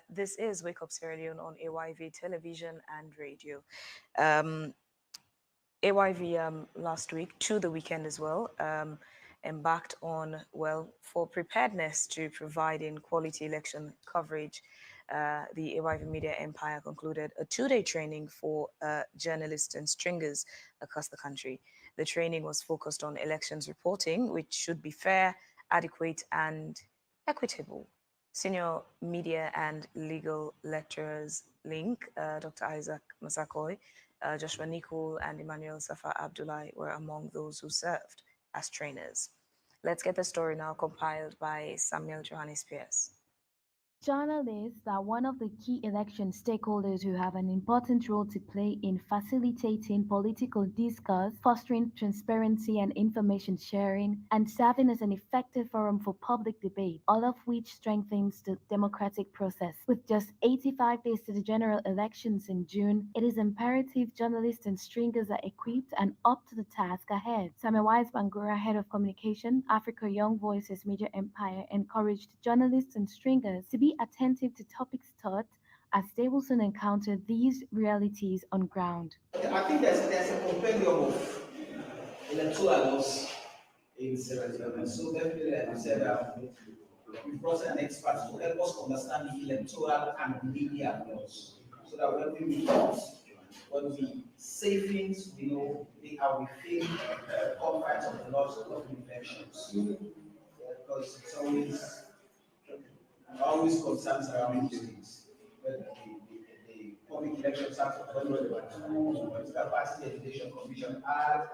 B: This is Wake Up Sierra Leone on AYV television and radio. AYV last week, to the weekend as well, embarked on, well, for preparedness to providing quality election coverage. The AYV Media Empire concluded a two-day training for journalists and stringers across the country. The training was focused on elections reporting, which should be fair, adequate, and equitable. Senior Media and Legal Lecturers Link, Dr. Isaac Masakoy, Joshua Nicol and Emmanuel Safa Abdullahi were among those who served as trainers. Let's get the story now compiled by Samuel Johannes Pierce.
N: Journalists are one of the key election stakeholders who have an important role to play in facilitating political discourse, fostering transparency and information sharing, and serving as an effective forum for public debate, all of which strengthens the democratic process. With just 85 days to the general elections in June, it is imperative journalists and stringers are equipped and up to the task ahead. Samuel Wise Bangura, head of communication, Africa Young Voices Media Empire, encouraged journalists and stringers to be attentive to topics taught as they will soon encounter these realities on ground.
O: I think there's a compendium of electoral laws in Sierra Leone. So definitely, like you said, we brought an expert to help us understand the electoral and media laws, so that when we report, when we say things, we know how we feel confines of the laws of elections. Because it's always concerns around these things. But the Public Elections Act of 2022, Political Party Education Commission Act,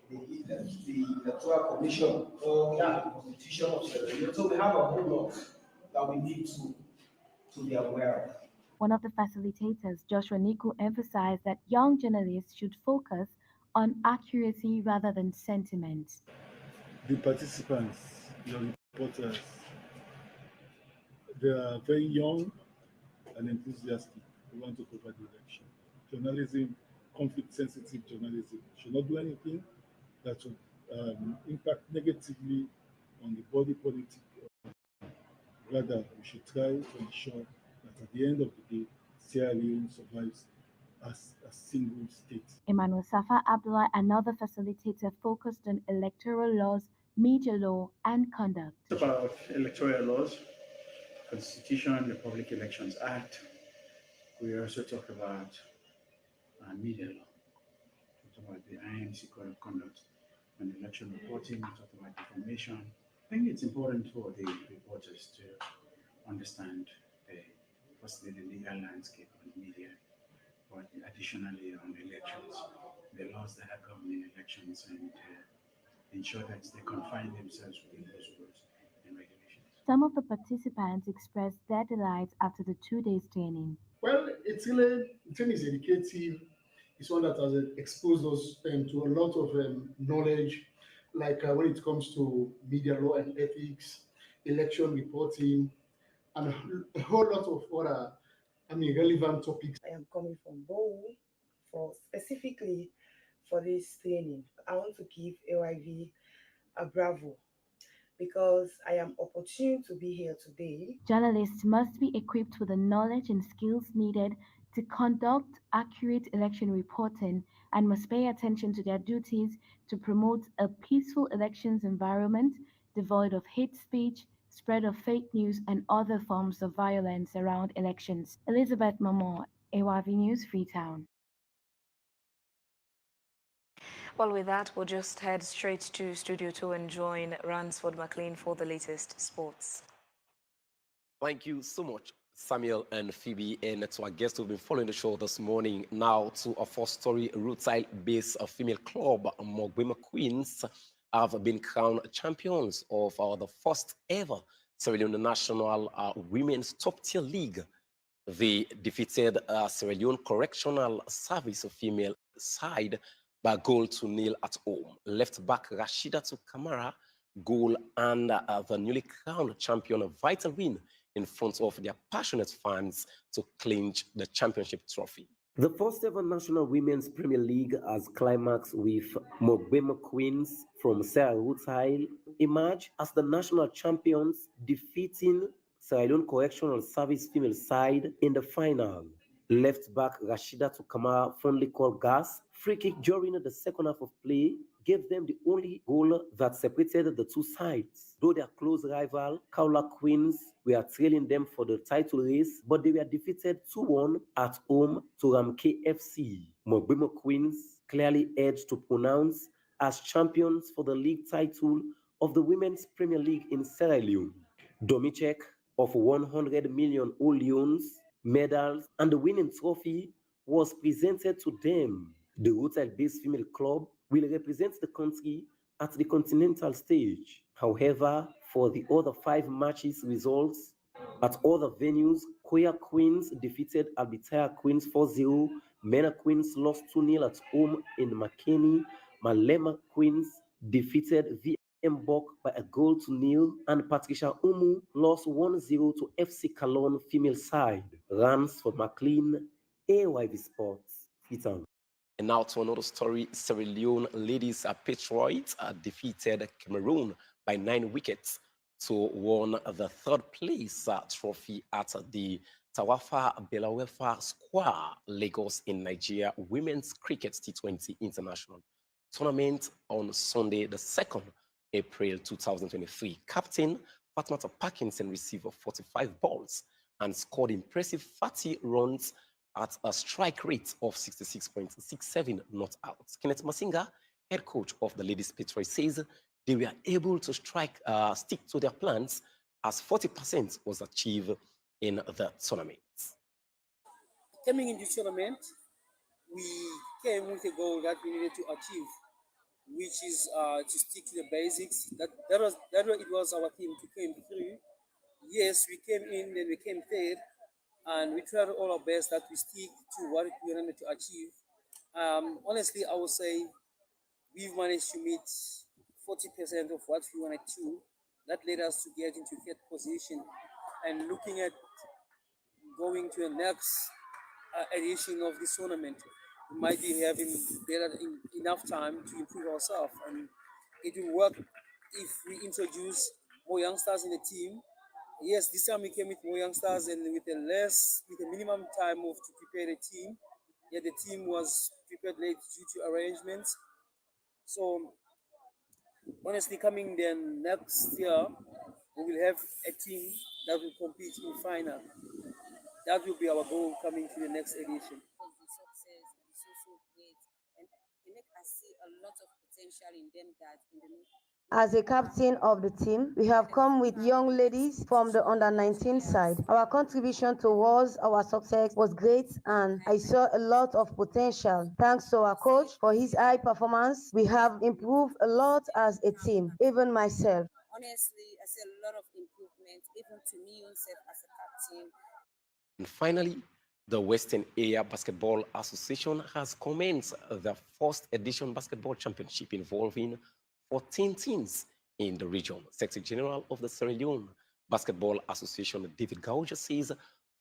O: the Electoral Commission, the Constitution of Sierra Leone. So we have a whole lot that we need to be aware of.
N: One of the facilitators, Joshua Nicol, emphasized that young journalists should focus on accuracy rather than sentiment.
P: The participants, the reporters, they are very young and enthusiastic. They want to cover the election. Journalism, conflict-sensitive journalism, should not do anything that would impact negatively on the body politic. Rather, we should try to ensure that at the end of the day, Sierra Leone survives as a single state.
N: Emmanuel Safa Abdullah, another facilitator, focused on electoral laws, media law, and conduct.
Q: About electoral laws, Constitution, and the Public Elections Act. We also talk about media law. We talk about the INC Code of Conduct and election reporting. We talk about information. I think it's important for the reporters to understand firstly the legal landscape on media, but additionally on elections, the laws that are governing elections, and ensure that they confine themselves within those rules and regulations.
N: Some of the participants expressed their delight after the 2 days training.
R: Well, it's really, the training is educative. It's one that has exposed us to a lot of knowledge, like when it comes to media law and ethics, election reporting, and a whole lot of other, relevant topics.
S: I am coming from Bow specifically for this training. I want to give AYV a bravo because I am opportune to be here today.
N: Journalists must be equipped with the knowledge and skills needed to conduct accurate election reporting and must pay attention to their duties to promote a peaceful elections environment devoid of hate speech, spread of fake news, and other forms of violence around elections. Elizabeth Mamo, AYV News, Freetown.
B: Well, with that, we'll just head straight to Studio 2 and join Ransford McLean for the latest sports.
T: Thank you so much, Samuel and Phoebe, and to our guests who've been following the show this morning. Now to a four-story Rootside-based female club, Mogbema Queens, have been crowned champions of the first ever Sierra Leone National Women's Top-Tier League. They defeated Sierra Leone Correctional Service female side by goal to nil at home. Left back Rashida to Kamara, goal, and the newly crowned champion, a vital win in front of their passionate fans to clinch the championship trophy.
U: The first ever National Women's Premier League has climaxed with Mogbema Queens from Sierra Rootside emerge as the national champions, defeating Sierra Leone Correctional Service female side in the final. Left back Rashida to Kamara, fondly called Gas, free kick during the second half of play gave them the only goal that separated the two sides. Though their close rival, Kaula Queens, were trailing them for the title race, but they were defeated 2-1 at home to Ramke FC. Mogbema Queens clearly edged to pronounce as champions for the league title of the Women's Premier League in Sierra Leone. Domichek of 100 million oleons, medals, and the winning trophy was presented to them. The Rotside-based female club will represent the country at the continental stage. However, for the other 5 matches results at other venues, Koya Queens defeated Albitaya Queens 4-0, Mena Queens lost 2-0 at home in Makeni, Malema Queens defeated VM Bok by a 0-0, and Patricia Umu lost 1-0 to FC Cologne female side. Runs for McLean, AYV Sports, Freetown.
T: And now to another story. Sierra Leone ladies Patriots defeated Cameroon by 9 wickets to win the 3rd place trophy at the Tawafa Belawefa Square, Lagos in Nigeria Women's Cricket T20 International Tournament on Sunday, the 2nd April 2023. Captain Fatmata Parkinson received 45 balls and scored impressive 30 runs at a strike rate of 66.67 not out. Kenneth Masinga, head coach of the Ladies Patriots, says they were able to stick to their plans as 40% was achieved in the tournament.
F: Coming in this tournament, we came with a goal that we needed to achieve, which is to stick to the basics. It was our team to came through. Yes, we came in, then we came third, and we tried all our best that we stick to what we wanted to achieve. Honestly, I would say we've managed to meet 40% of what we wanted to. That led us to get into 5th position, and looking at going to the next edition of this tournament, we might be having enough time to improve ourselves, and it will work if we introduce more youngsters in the team. Yes, this time we came with more youngsters and with a minimum time to prepare the team. Yeah, the team was prepared late due to arrangements. So honestly, coming then next year, we will have a team that will compete in final. That will be our goal coming to the next edition.
V: The success is also great, and it makes us see a lot of potential in them that in the
W: As a captain of the team, we have come with young ladies from the under-19 side. Our contribution towards our success was great, and I saw a lot of potential. Thanks to our coach for his high performance, we have improved a lot as a team, even myself.
V: Honestly, I see a lot of improvement, even to me yourself as a captain.
T: And finally, the Western Area Basketball Association has commenced the 1st edition basketball championship involving 14 teams in the region. Secretary General of the Sierra Leone Basketball Association, David Gauja, says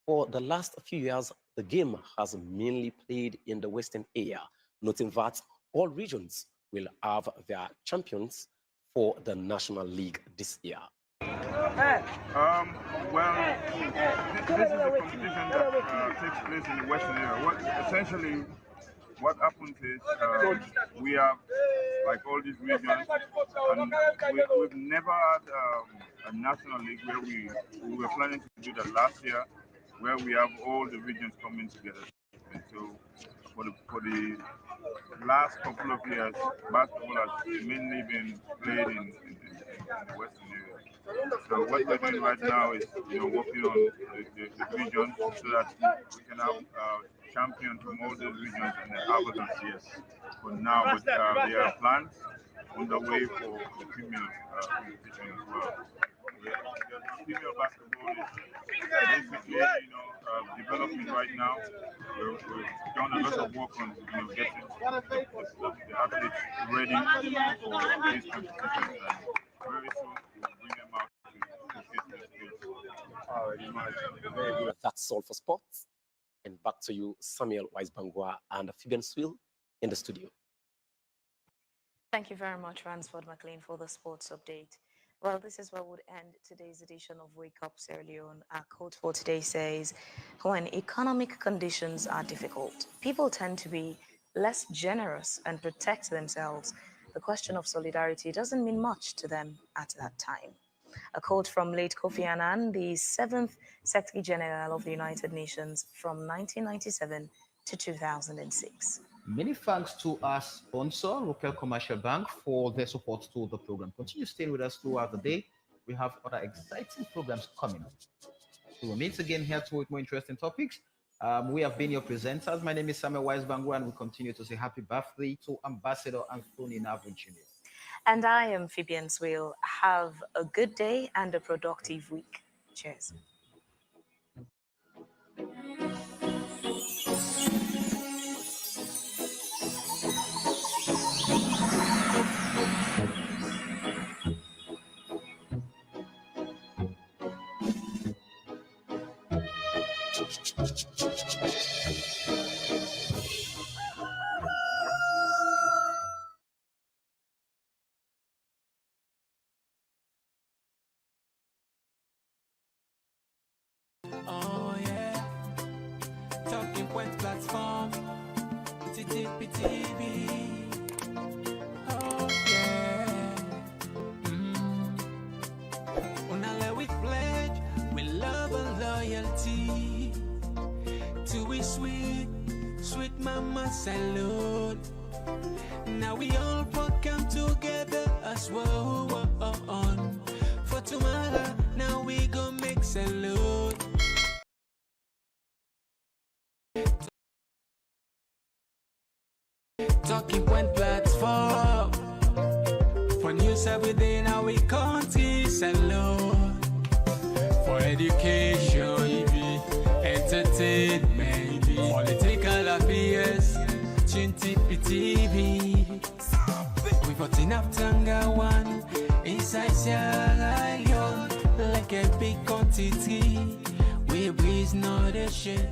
T: for the last few years, the game has mainly played in the Western area, noting that all regions will have their champions for the National League this year.
X: Well, this is a competition that takes place in the Western area. What happens is we have, like all these regions, and we've never had a national league where we were planning to do that last year, where we have all the regions coming together. And so for the last couple of years, basketball has mainly been played in the Western area. So what we're doing right now is, working on the regions so that we can have champions from all those regions and then advocates, yes, for now. But there are plans on the way for the female competition as well. The female basketball is basically, developing right now. We've done a lot of work on, getting the athletes ready for these competitions, and very soon we'll bring them out to showcase their skills.
T: That's all for sports. And back to you, Samuel Weisbangwa and Fabian Swill in the studio.
B: Thank you very much, Ransford McLean, for the sports update. Well, this is where we'll end today's edition of Wake Up Sierra Leone. Our quote for today says, when economic conditions are difficult, people tend to be less generous and protect themselves. The question of solidarity doesn't mean much to them at that time. A quote from late Kofi Annan, the 7th Secretary General of the United Nations from 1997 to 2006.
A: Many thanks to our sponsor, Local Commercial Bank, for their support to the program. Continue staying with us throughout the day. We have other exciting programs coming up. We will meet again here to with more interesting topics. We have been your presenters. My name is Samuel Wisebangu, and we continue to say happy birthday to Ambassador Anthony Navin Jr.
B: And I am Phoebe Swale. Have a good day and a productive week. Cheers.
C: Oh yeah, Talking Point platform, TTPTV. Oh yeah, Unale we pledge, we love and loyalty to we sweet, sweet mama salute. Now we all come together as one for tomorrow. Now we go make salute. Talking Point platform for news every day. Now we country salute for education, entertainment, political affairs. TV. We for Tinap Tanga one inside Sierra Leone like a big quantity. We breeze not a shit.